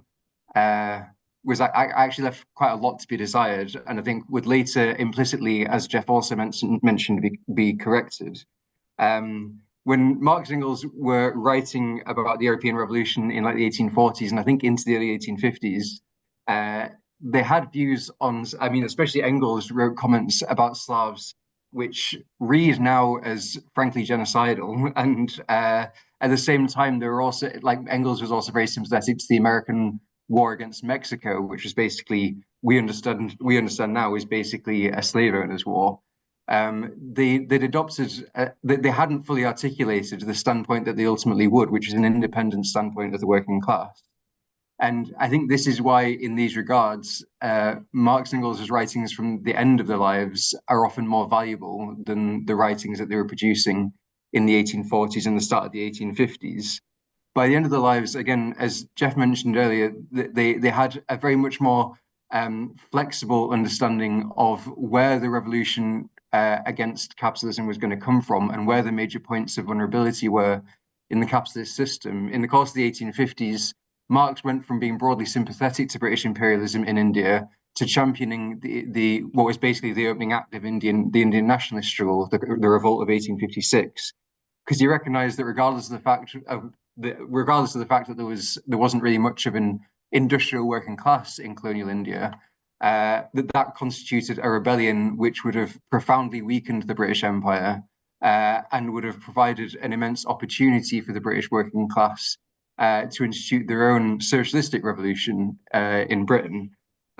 Speaker 7: was I actually left quite a lot to be desired, and I think would later implicitly, as Jeff also mentioned, be corrected. When Marx and Engels were writing about the European Revolution in like the 1840s and I think into the early 1850s, they had views on, I mean, especially Engels wrote comments about Slavs, which read now as frankly genocidal. And at the same time, there were also, like, Engels was also very sympathetic to the American war against Mexico, which was basically, we understand now, is basically a slave owners' war. They'd adopted, they hadn't fully articulated the standpoint that they ultimately would, which is an independent standpoint of the working class. And I think this is why, in these regards, Marx and Engels' writings from the end of their lives are often more valuable than the writings that they were producing in the 1840s and the start of the 1850s. By the end of their lives, again, as Jeff mentioned earlier, they had a very much more flexible understanding of where the revolution against capitalism was going to come from and where the major points of vulnerability were in the capitalist system. In the course of the 1850s, Marx went from being broadly sympathetic to British imperialism in India to championing the what was basically the opening act of the Indian nationalist struggle, the revolt of 1856, because he recognised that regardless of the fact that there wasn't really much of an industrial working class in colonial India, that constituted a rebellion which would have profoundly weakened the British Empire and would have provided an immense opportunity for the British working class to institute their own socialistic revolution in Britain.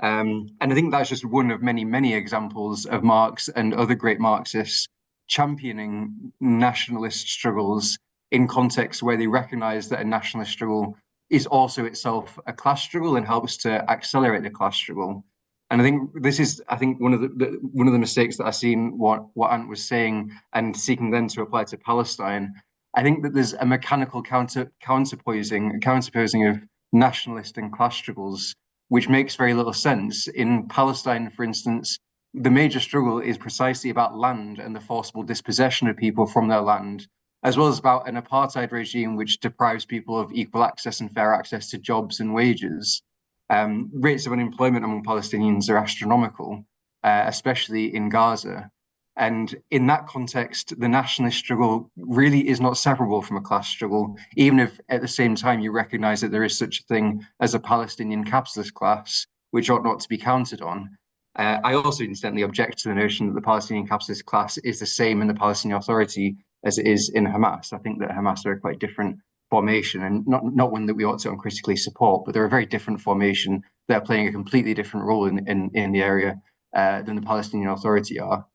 Speaker 7: And I think that's just one of many, many examples of Marx and other great Marxists championing nationalist struggles in contexts where they recognize that a nationalist struggle is also itself a class struggle and helps to accelerate the class struggle. And I think this is, one of the mistakes that I've seen what Ant was saying and seeking then to apply to Palestine. I think that there's a mechanical counterposing of nationalist and class struggles, which makes very little sense. In Palestine, for instance, the major struggle is precisely about land and the forcible dispossession of people from their land, as well as about an apartheid regime which deprives people of equal access and fair access to jobs and wages. Rates of unemployment among Palestinians are astronomical, especially in Gaza. And in that context, the nationalist struggle really is not separable from a class struggle, even if at the same time you recognize that there is such a thing as a Palestinian capitalist class, which ought not to be counted on. I also incidentally object to the notion that the Palestinian capitalist class is the same in the Palestinian Authority as it is in Hamas. I think that Hamas are a quite different formation, and not one that we ought to uncritically support, but they're a very different formation. They're playing a completely different role in the area than the Palestinian Authority are.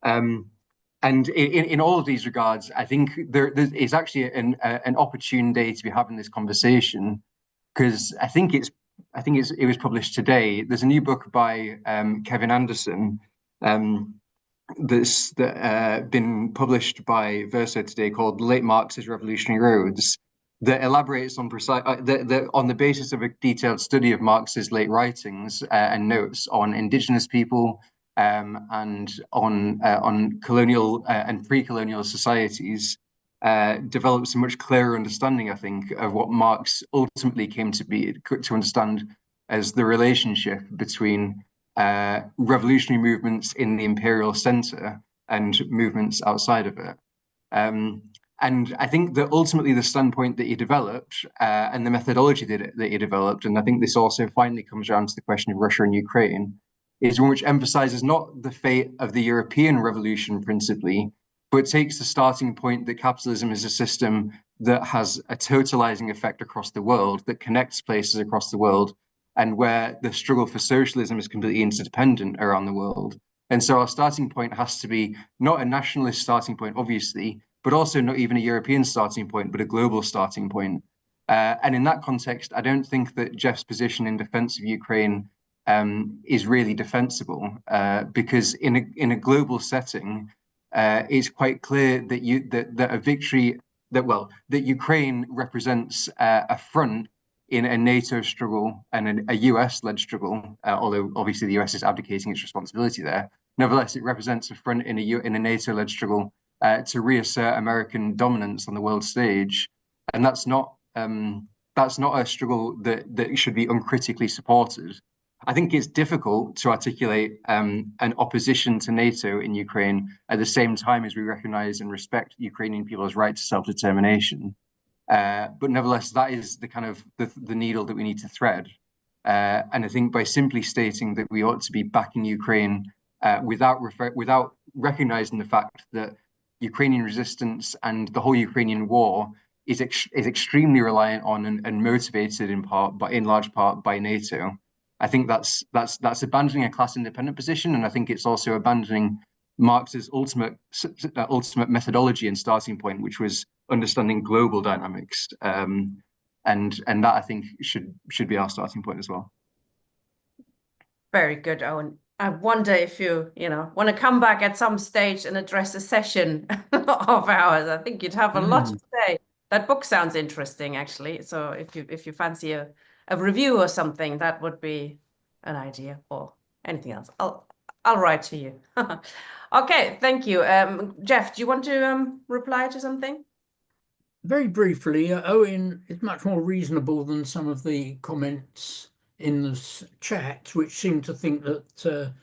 Speaker 7: And in all of these regards, I think there is actually an opportune day to be having this conversation, because I think it was published today. There's a new book by Kevin Anderson that's been published by Verso today called Late Marx's Revolutionary Roads, that elaborates on on the basis of a detailed study of Marx's late writings and notes on indigenous people and on colonial and pre-colonial societies, develops a much clearer understanding, I think, of what Marx ultimately came to understand as the relationship between revolutionary movements in the imperial center and movements outside of it. And I think that ultimately the standpoint that he developed and the methodology that he developed, and I think this also finally comes around to the question of Russia and Ukraine, is one which emphasizes not the fate of the European revolution principally, but takes the starting point that capitalism is a system that has a totalizing effect across the world, that connects places across the world, and where the struggle for socialism is completely interdependent around the world. And so our starting point has to be not a nationalist starting point, obviously, but also not even a European starting point, but a global starting point. And in that context, I don't think that Jeff's position in defense of Ukraine is really defensible, because in a global setting, it's quite clear that a victory that Ukraine represents a front in a NATO struggle and a US-led struggle, although obviously the US is abdicating its responsibility there. Nevertheless, it represents a front in a NATO-led struggle to reassert American dominance on the world stage, and that's not a struggle that should be uncritically supported. I think it's difficult to articulate an opposition to NATO in Ukraine at the same time as we recognize and respect Ukrainian people's right to self-determination. But nevertheless, that is the kind of the needle that we need to thread. And I think by simply stating that we ought to be backing Ukraine without recognizing the fact that Ukrainian resistance and the whole Ukrainian war is extremely reliant on and motivated in large part by NATO. I think that's abandoning a class independent position, and I think it's also abandoning Marx's ultimate methodology and starting point, which was understanding global dynamics, and that I think should be our starting point as well.
Speaker 1: Very good, Owen. I wonder if you want to come back at some stage and address a session of ours. I think you'd have a lot to say. That book sounds interesting, actually. So if you fancy a review or something, that would be an idea, or anything else. I'll write to you. Okay, thank you. Jeff, do you want to reply to something?
Speaker 3: Very briefly, Owen is much more reasonable than some of the comments in the chat, which seem to think that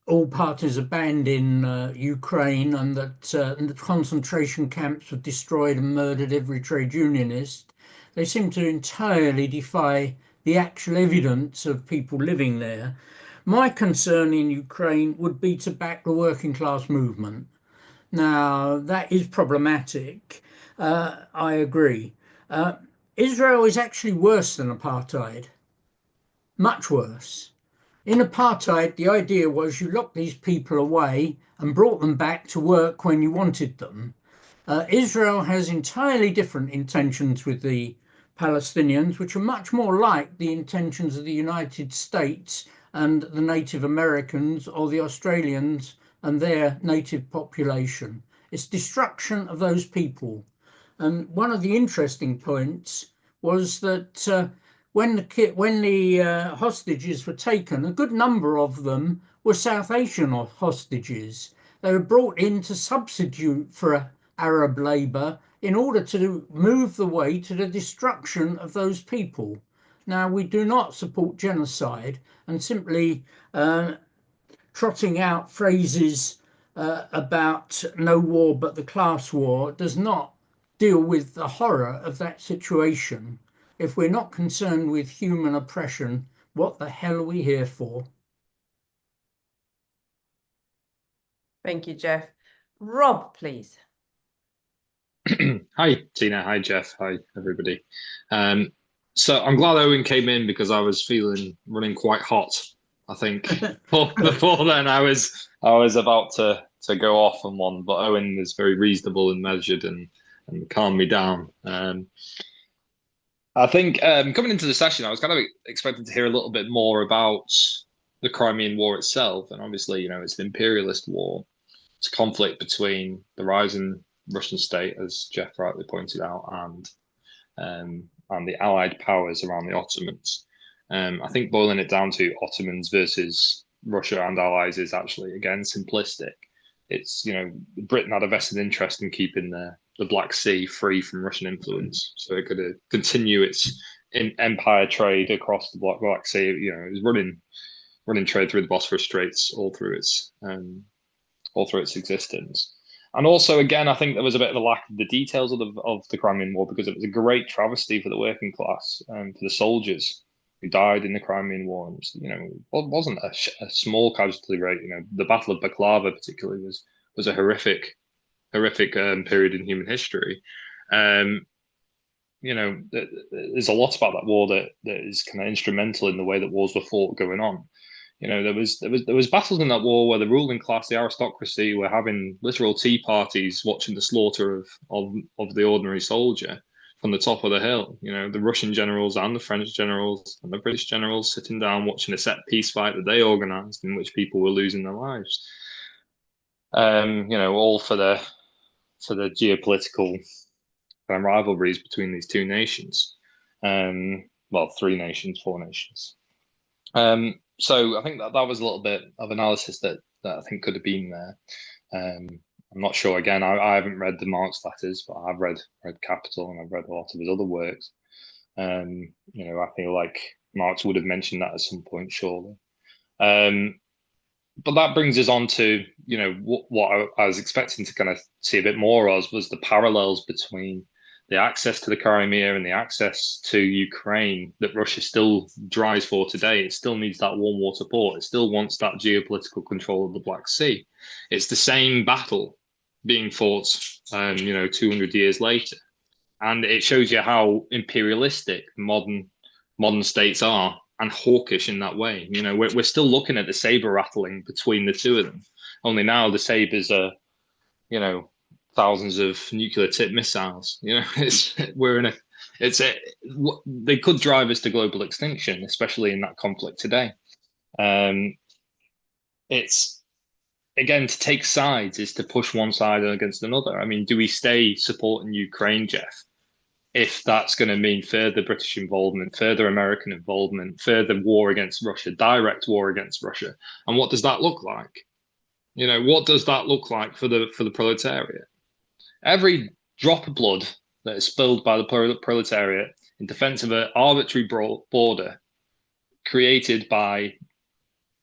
Speaker 3: all parties are banned in Ukraine, and that the concentration camps have destroyed and murdered every trade unionist. They seem to entirely defy the actual evidence of people living there. My concern in Ukraine would be to back the working class movement. Now, that is problematic. I agree. Israel is actually worse than apartheid, much worse. In apartheid, the idea was you locked these people away and brought them back to work when you wanted them. Israel has entirely different intentions with the Palestinians, which are much more like the intentions of the United States and the Native Americans or the Australians and their native population. It's destruction of those people. And one of the interesting points was that when the hostages were taken, a good number of them were South Asian hostages. They were brought in to substitute for Arab labor in order to move the way to the destruction of those people. Now, we do not support genocide, and simply trotting out phrases about no war but the class war does not deal with the horror of that situation. If we're not concerned with human oppression, what the hell are we here for?
Speaker 1: Thank you, Jeff. Rob, please.
Speaker 8: Hi, Tina. Hi, Jeff. Hi, everybody. So I'm glad Owen came in, because I was running quite hot. I think before then I was about to go off on one, but Owen was very reasonable and measured and calmed me down. I think coming into the session, I was kind of expecting to hear a little bit more about the Crimean War itself, and obviously, it's an imperialist war. It's a conflict between the rising Russian state, as Jeff rightly pointed out, and the Allied powers around the Ottomans. I think boiling it down to Ottomans versus Russia and allies is actually, again, simplistic. It's, Britain had a vested interest in keeping the Black Sea free from Russian influence, so it could continue its empire trade across the Black Sea. It was running trade through the Bosphorus Straits all through its existence. And also, again, I think there was a bit of a lack of the details of the Crimean War, because it was a great travesty for the working class and for the soldiers who died in the Crimean War. And, it wasn't a small casualty rate. The Battle of Baklava particularly was a horrific period in human history. there's a lot about that war that is kind of instrumental in the way that wars were fought going on. There was battles in that war where the ruling class, the aristocracy, were having literal tea parties, watching the slaughter of the ordinary soldier from the top of the hill. The Russian generals and the French generals and the British generals sitting down watching a set piece fight that they organised, in which people were losing their lives. All for the geopolitical rivalries between these two nations. Well, 3 nations, 4 nations. So I think that was a little bit of analysis that I think could have been there. I'm not sure. Again, I haven't read the Marx letters, but I've read Capital, and I've read a lot of his other works. I feel like Marx would have mentioned that at some point, surely. But that brings us on to what I was expecting to kind of see a bit more of was the parallels between the access to the Crimea and the access to Ukraine that Russia still drives for today. It still needs that warm water port. It still wants that geopolitical control of the Black Sea. It's the same battle being fought, 200 years later. And it shows you how imperialistic modern states are and hawkish in that way. We're still looking at the saber rattling between the two of them. Only now the sabers are, thousands of nuclear tipped missiles. They could drive us to global extinction, especially in that conflict today. It's, again, to take sides is to push one side against another. I mean, do we stay supporting Ukraine, Jeff, if that's going to mean further British involvement, further American involvement, further war against Russia, direct war against Russia? And what does that look like? What does that look like for the proletariat? Every drop of blood that is spilled by the proletariat in defense of an arbitrary border created by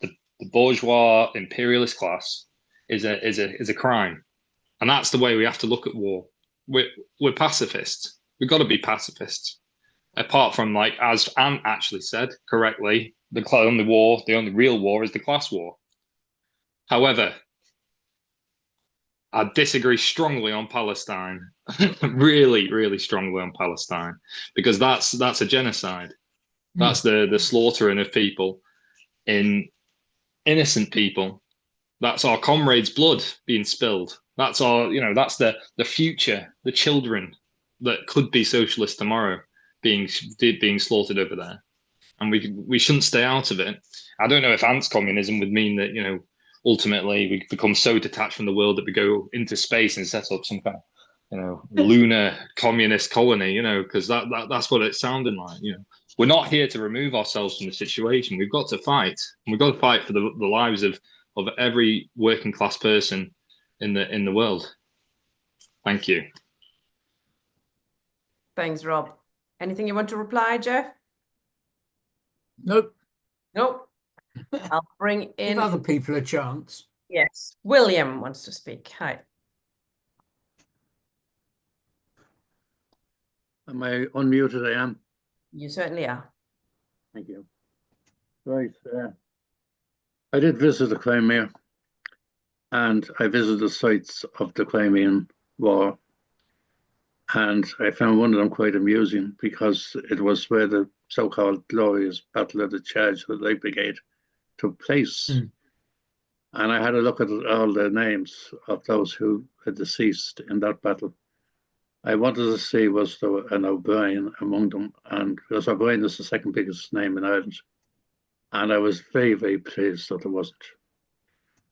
Speaker 8: the bourgeois imperialist class is a crime. And that's the way we have to look at war. We're pacifists. We've got to be pacifists. Apart from, as Ant actually said correctly, the only real war is the class war. However, I disagree strongly on Palestine, really, really strongly on Palestine, because that's a genocide. That's the slaughtering of people, innocent people. That's our comrades' blood being spilled. That's that's the future, the children that could be socialist tomorrow being slaughtered over there, and we shouldn't stay out of it. I don't know if Ant's communism would mean that ultimately we become so detached from the world that we go into space and set up some kind of lunar communist colony, because that's what it's sounding like. We're not here to remove ourselves from the situation. We've got to fight, and we've got to fight for the lives of every working class person in the world. Thank you.
Speaker 1: Thanks, Rob. Anything you want to reply, Jeff?
Speaker 3: Nope.
Speaker 1: I'll bring in
Speaker 3: Give other people a chance.
Speaker 1: Yes, William wants to speak. Hi.
Speaker 9: Am I unmuted? I am.
Speaker 1: You certainly are.
Speaker 9: Thank you. Right. I did visit the Crimea, and I visited the sites of the Crimean War, and I found one of them quite amusing because it was where the so-called glorious Battle of the Charge of the Light Brigade took place. And I had a look at all the names of those who had deceased in that battle. I wanted to see was there an O'Brien among them, and because O'Brien is the second biggest name in Ireland. And I was very, very pleased that there wasn't.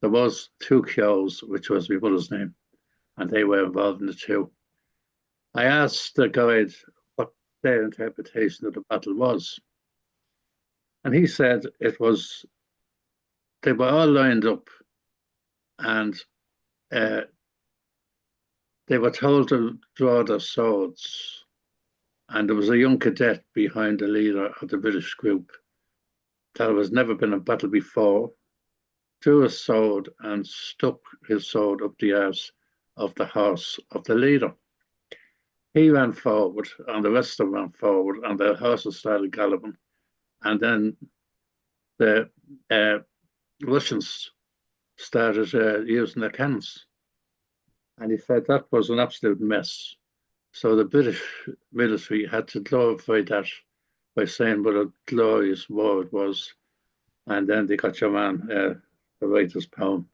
Speaker 9: There was 2 Kyo's, which was my brother's name, and they were involved in the 2. I asked the guide what their interpretation of the battle was. And he said it was, they were all lined up, and they were told to draw their swords. And there was a young cadet behind the leader of the British group that has never been in battle before, drew a sword and stuck his sword up the arse of the horse of the leader. He ran forward, and the rest of them ran forward, and their horses started galloping. And then the Russians started using their cannons. And he said that was an absolute mess. So the British military had to glorify that by saying what a glorious war it was. And then they got your man, the writer's poem,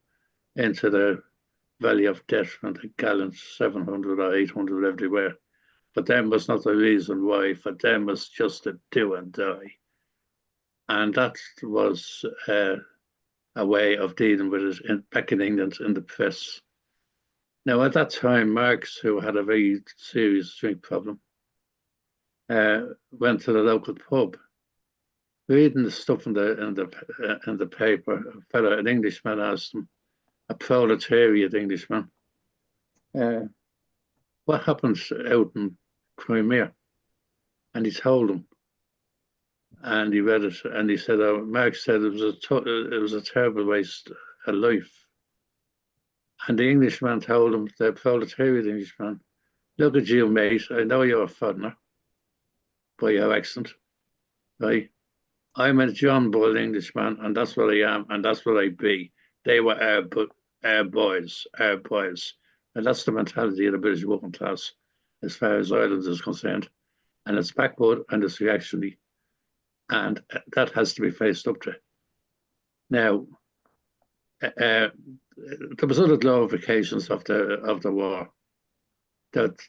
Speaker 9: into the Valley of Death and the gallant 700 or 800 everywhere. But them was not the reason why. For them was just a do and die. And that was a way of dealing with it back in England in the press. Now, at that time, Marx, who had a very serious drink problem, went to the local pub, reading the stuff in the paper. An Englishman asked him, a proletariat Englishman, what happens out in Crimea? And he told him, and he read it, and he said, "Oh, Marx said it was a terrible waste of life." And the Englishman told him, the proletariat Englishman, "Look at you, mate. I know you're a foreigner by your accent, right? I'm a John Bull Englishman, and that's what I am, and that's what I be. They were our boys. And that's the mentality of the British working class, as far as Ireland is concerned. And it's backward and it's reactionary. And that has to be faced up to. Now, there was other glorifications of the war. That,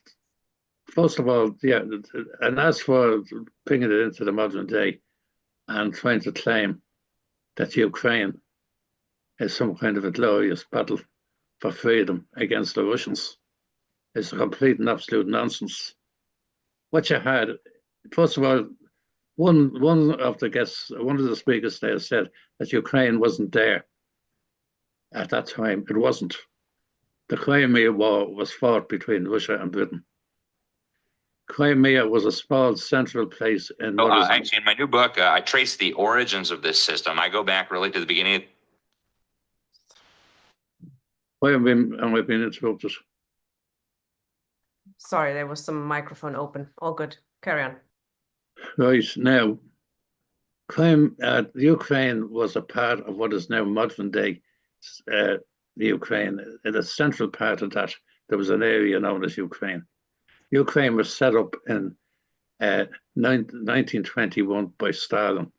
Speaker 9: first of all, yeah, and as for bringing it into the modern day and trying to claim that Ukraine is some kind of a glorious battle for freedom against the Russians, is a complete and absolute nonsense. What you had, first of all, one of the speakers there said that Ukraine wasn't there at that time. It wasn't. The Crimean War was fought between Russia and Britain. Crimea was a small central place in
Speaker 10: actually, in my new book, I trace the origins of this system. I go back really to the beginning.
Speaker 9: Why am I being interrupted?
Speaker 1: Sorry, there was some microphone open. All good. Carry on.
Speaker 9: Right, now, Ukraine was a part of what is now modern day the Ukraine. In the central part of that, there was an area known as Ukraine. Ukraine was set up in 1921 by Stalin.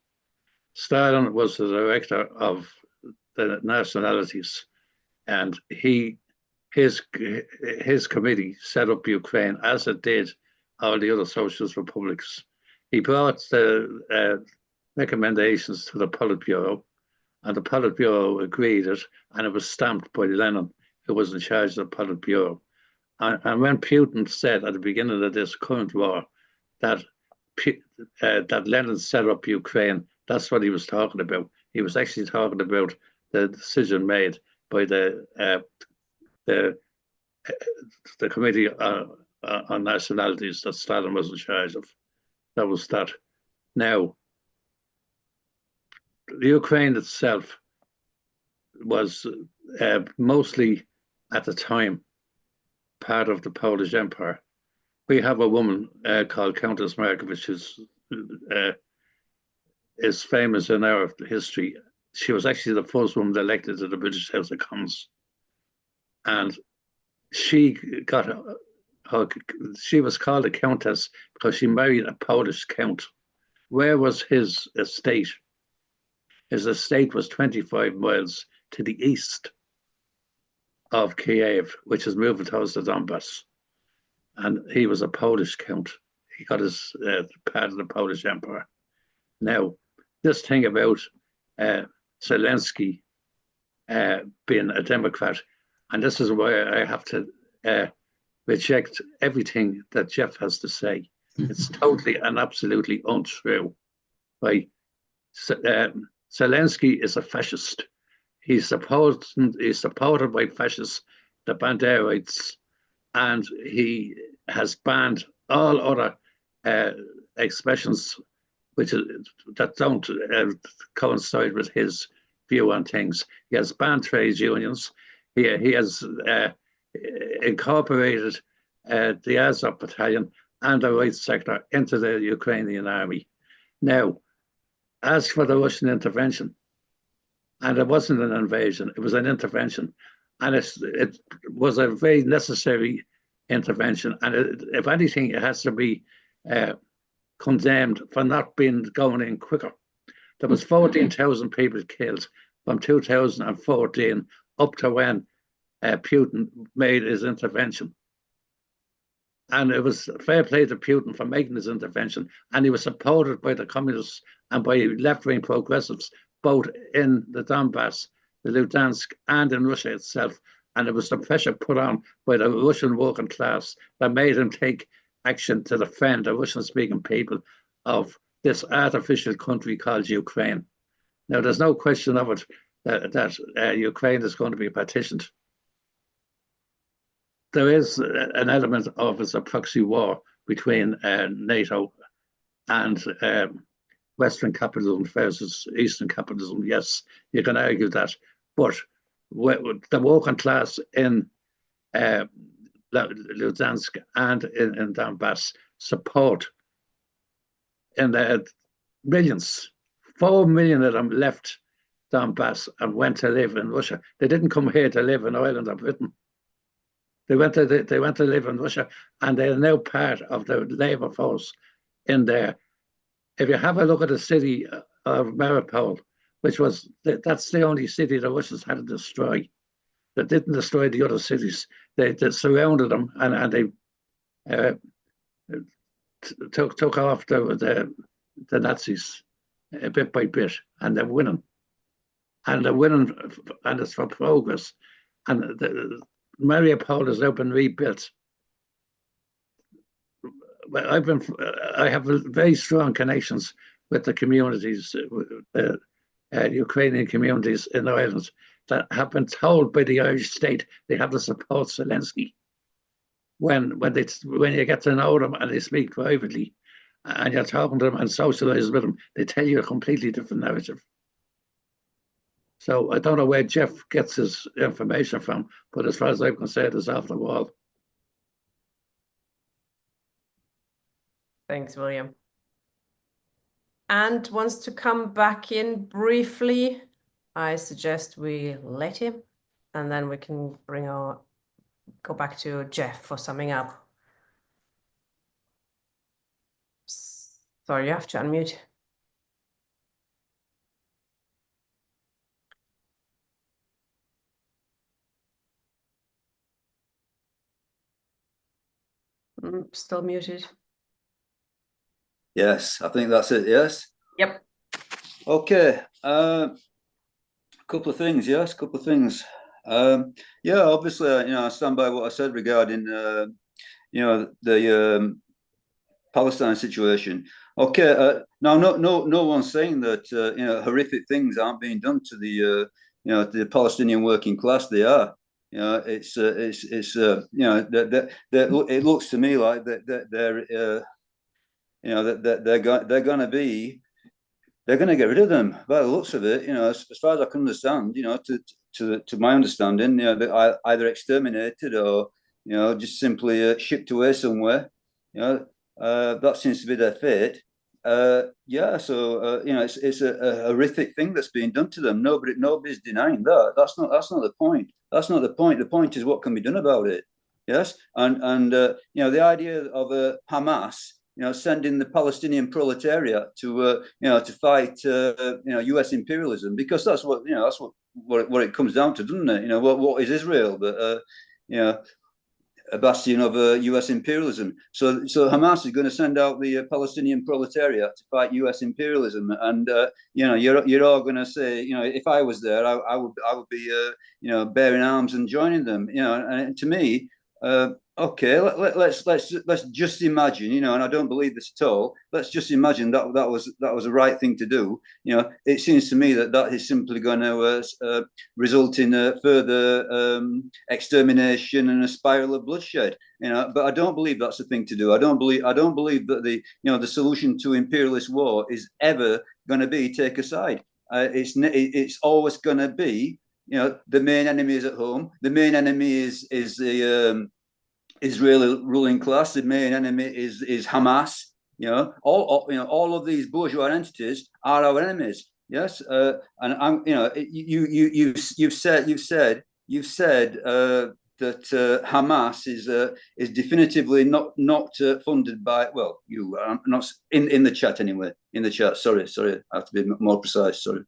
Speaker 9: Stalin was the director of the nationalities, and his committee set up Ukraine, as it did all the other socialist republics. He brought the recommendations to the Politburo, and the Politburo agreed it, and it was stamped by Lenin, who was in charge of the Politburo. And when Putin said at the beginning of this current war that Lenin set up Ukraine, that's what he was talking about. He was actually talking about the decision made by the Committee on Nationalities that Stalin was in charge of. That was that. Now, the Ukraine itself was mostly, at the time, part of the Polish Empire. We have a woman called Countess Markievicz, who is famous in our history. She was actually the first woman elected to the British House of Commons. And she was called a countess because she married a Polish count. Where was his estate? His estate was 25 miles to the east of Kiev, which is moving towards the Donbass. And he was a Polish count. He got his part of the Polish Empire. Now, this thing about Zelensky being a Democrat, and this is why I have to reject everything that Jeff has to say. It's totally and absolutely untrue. Right? Zelensky is a fascist. He's supported by fascists, the Banderites, and he has banned all other expressions that don't coincide with his view on things. He has banned trade unions. He has incorporated the Azov battalion and the rights sector into the Ukrainian army. Now, as for the Russian intervention, and it wasn't an invasion, it was an intervention. And it was a very necessary intervention, and if anything, it has to be condemned for not being going in quicker. There was 14,000 people killed from 2014 up to when Putin made his intervention. And it was fair play to Putin for making his intervention. And he was supported by the communists and by left-wing progressives, both in the Donbass, the Luhansk, and in Russia itself. And it was the pressure put on by the Russian working class that made him take action to defend the Russian-speaking people of this artificial country called Ukraine. Now, there's no question of it that Ukraine is going to be partitioned. There is an element of it's a proxy war between NATO and Western capitalism versus Eastern capitalism. Yes, you can argue that, but the working class in Luhansk and in Donbass support in the millions, 4 million of them left Donbass and went to live in Russia. They didn't come here to live in Ireland or Britain. They went to live in Russia, and they are now part of the labour force in there. If you have a look at the city of Mariupol, that's the only city the Russians had to destroy. They didn't destroy the other cities. They surrounded them, and they took off the Nazis bit by bit, and they're winning. And they're winning, and it's for progress. And Mariupol has now been rebuilt. I have very strong connections with the communities, the Ukrainian communities in Ireland that have been told by the Irish state they have to support Zelensky. When you get to know them and they speak privately, and you're talking to them and socialize with them, they tell you a completely different narrative. So I don't know where Jeff gets his information from, but as far as I'm concerned, it's off the wall.
Speaker 1: Thanks, William. And wants to come back in briefly. I suggest we let him, and then we can go back to Jeff for summing up. Sorry, you have to unmute. Still muted.
Speaker 4: Yes, I think that's it. Yes.
Speaker 1: Yep.
Speaker 4: Okay. Couple of things. Yes, couple of things. Yeah, obviously, I stand by what I said regarding, the Palestine situation. Okay. Now, no one's saying that horrific things aren't being done to the the Palestinian working class. They are. It looks to me like they're going to get rid of them by the looks of it. As far as I can understand, to my understanding, they're either exterminated or just simply shipped away somewhere. That seems to be their fate. Yeah, so it's a horrific thing that's being done to them. Nobody's denying that. That's not the point. That's not the point. The point is what can be done about it. Yes, and the idea of Hamas, sending the Palestinian proletariat to fight U.S. imperialism, because that's what it comes down to, doesn't it? What is Israel but a bastion of U.S. imperialism? So Hamas is going to send out the Palestinian proletariat to fight U.S. imperialism, and you're all going to say, if I was there, I would be bearing arms and joining them. And to me, okay, let's just imagine, and I don't believe this at all. Let's just imagine that was the right thing to do. It seems to me that is simply going to result in further extermination and a spiral of bloodshed. But I don't believe that's the thing to do. I don't believe that the solution to imperialist war is ever going to be take a side. It's always going to be, the main enemy is at home. The main enemy is the Israeli ruling class. The main enemy is Hamas. All of these bourgeois entities are our enemies. Yes, and you've said Hamas is definitively not funded by, well, you are not in the chat anyway. In the chat, sorry, I have to be more precise. Sorry,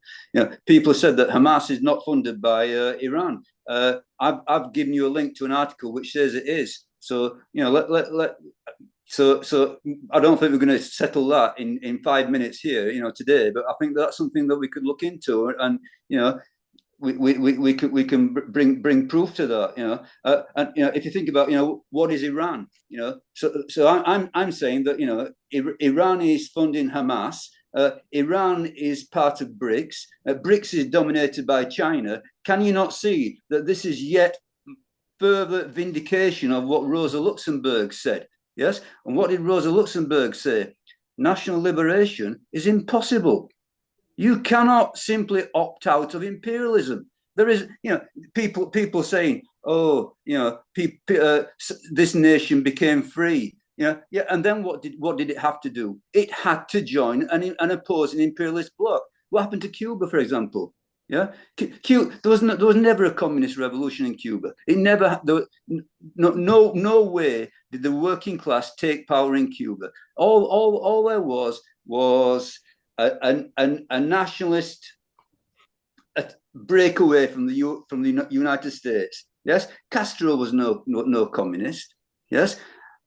Speaker 4: people have said that Hamas is not funded by Iran. I've given you a link to an article which says it is. So So I don't think we're going to settle that in 5 minutes here, today. But I think that's something that we could look into, and we can bring proof to that, and if you think about what is Iran, so I'm saying that Iran is funding Hamas. Iran is part of BRICS. BRICS is dominated by China. Can you not see that this is yet further vindication of what Rosa Luxemburg said? Yes, and what did Rosa Luxemburg say? National liberation is impossible. You cannot simply opt out of imperialism. There is, people saying, "Oh, this nation became free." And then what did it have to do? It had to join an opposing imperialist bloc. What happened to Cuba, for example? Yeah, Cuba. There was never a communist revolution in Cuba. It never. No way did the working class take power in Cuba. All there was a nationalist breakaway from the United States. Yes, Castro was no communist. Yes,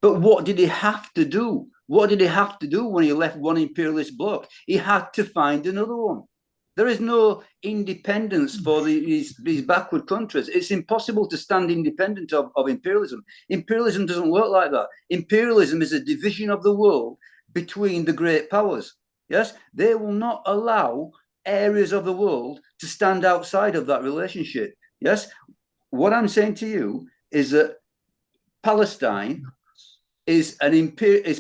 Speaker 4: but what did he have to do? What did he have to do when he left one imperialist bloc? He had to find another one. There is no independence for these backward countries. It's impossible to stand independent of imperialism. Imperialism doesn't work like that. Imperialism is a division of the world between the great powers. Yes, they will not allow areas of the world to stand outside of that relationship. Yes, what I'm saying to you is that Palestine is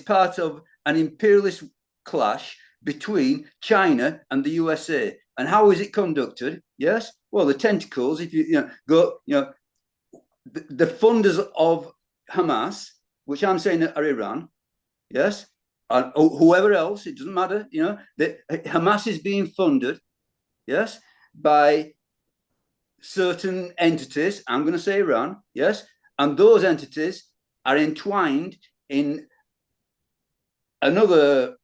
Speaker 4: part of an imperialist clash between China and the USA. And how is it conducted? Yes, well, the tentacles, if you go, the funders of Hamas, which I'm saying are Iran, yes, and whoever else, it doesn't matter, Hamas is being funded, yes, by certain entities. I'm going to say Iran, yes, and those entities are entwined in another.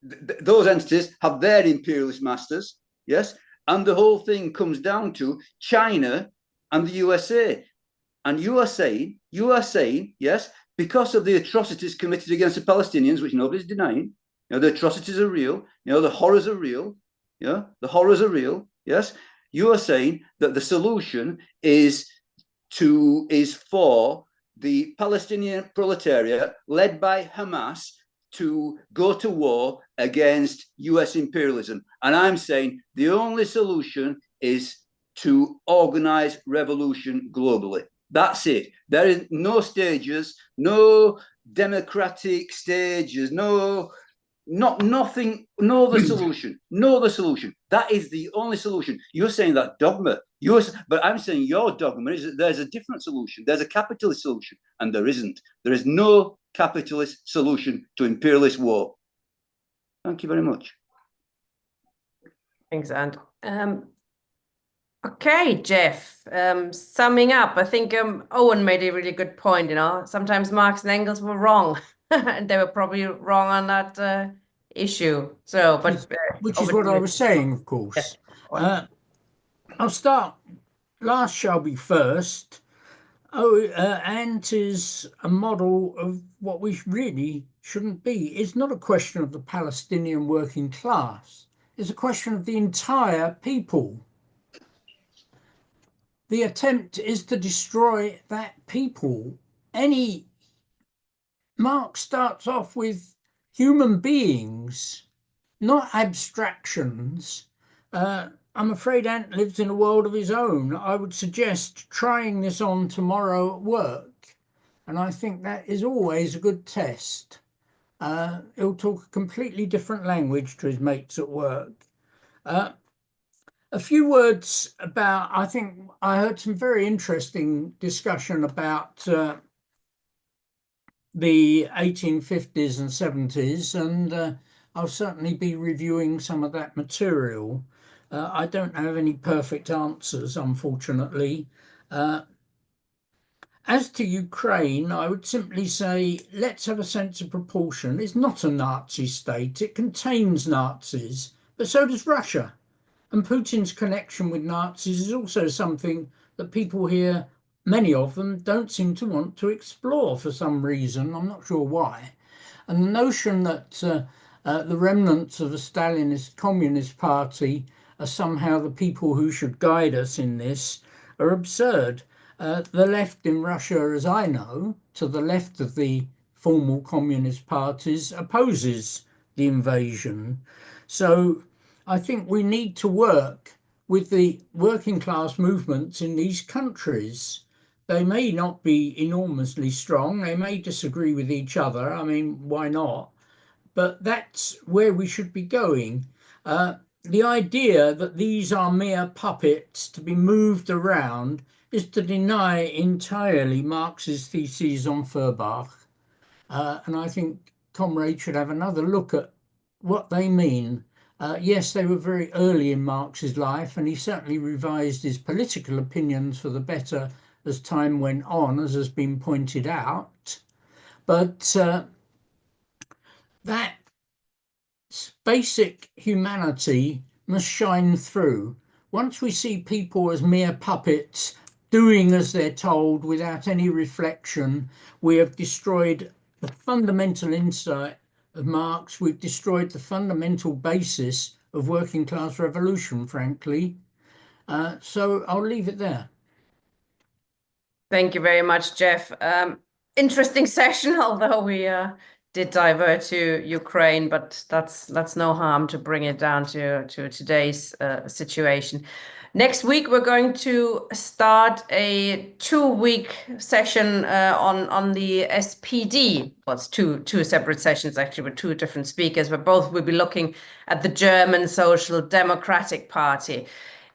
Speaker 4: Those entities have their imperialist masters, yes, and the whole thing comes down to China and the USA. And you are saying, yes, because of the atrocities committed against the Palestinians, which nobody's denying, the atrocities are real, the horrors are real, the horrors are real, yes. You are saying that the solution is for the Palestinian proletariat led by Hamas to go to war against US imperialism. And I'm saying the only solution is to organize revolution globally. That's it. There is no stages, no democratic stages, nothing, no other solution, no other solution. That is the only solution. You're saying that dogma, but I'm saying your dogma is that there's a different solution. There's a capitalist solution, and there isn't. There is no capitalist solution to imperialist war. Thank you very much.
Speaker 1: Thanks, and okay, Jeff. Summing up, I think Owen made a really good point. Sometimes Marx and Engels were wrong, and they were probably wrong on that issue. So, but
Speaker 3: which is what I was saying, of course.
Speaker 1: Yes.
Speaker 3: I'll start. Last shall be first. Ant is a model of what we really shouldn't be. It's not a question of the Palestinian working class. It's a question of the entire people. The attempt is to destroy that people. Marx starts off with human beings, not abstractions. I'm afraid Ant lives in a world of his own. I would suggest trying this on tomorrow at work. And I think that is always a good test. He'll talk a completely different language to his mates at work. A few words about, I think I heard some very interesting discussion about the 1850s and 70s, and I'll certainly be reviewing some of that material. I don't have any perfect answers, unfortunately. As to Ukraine, I would simply say, let's have a sense of proportion. It's not a Nazi state. It contains Nazis, but so does Russia. And Putin's connection with Nazis is also something that people here, many of them, don't seem to want to explore for some reason. I'm not sure why. And the notion that the remnants of a Stalinist Communist Party are somehow the people who should guide us in this are absurd. The left in Russia, as I know, to the left of the formal communist parties, opposes the invasion. So I think we need to work with the working class movements in these countries. They may not be enormously strong, they may disagree with each other. I mean, why not? But that's where we should be going. The idea that these are mere puppets to be moved around is to deny entirely Marx's theses on Feuerbach. And I think comrades should have another look at what they mean. Yes, they were very early in Marx's life, and he certainly revised his political opinions for the better as time went on, as has been pointed out. But that basic humanity must shine through. Once we see people as mere puppets doing as they're told without any reflection, we have destroyed the fundamental insight of Marx. We've destroyed the fundamental basis of working class revolution, frankly. So I'll leave it there.
Speaker 1: Thank you very much, Jeff. Interesting session, although we did divert to Ukraine, but that's no harm to bring it down to today's situation. Next week, we're going to start a 2-week session on the SPD. Well, it's two separate sessions, actually, with 2 different speakers, but both will be looking at the German Social Democratic Party.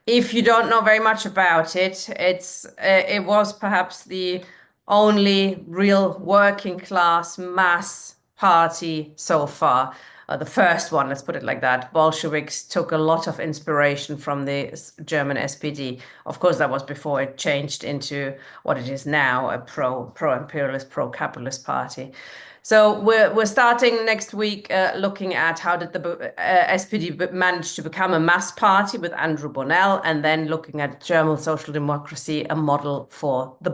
Speaker 1: If you don't know very much about it, it was perhaps the only real working class mass party so far. The first one, let's put it like that. Bolsheviks took a lot of inspiration from the German SPD. Of course, that was before it changed into what it is now, a pro-imperialist, pro-capitalist party. So we're starting next week looking at how did the SPD manage to become a mass party with Andrew Bonnell, and then looking at German social democracy, a model for the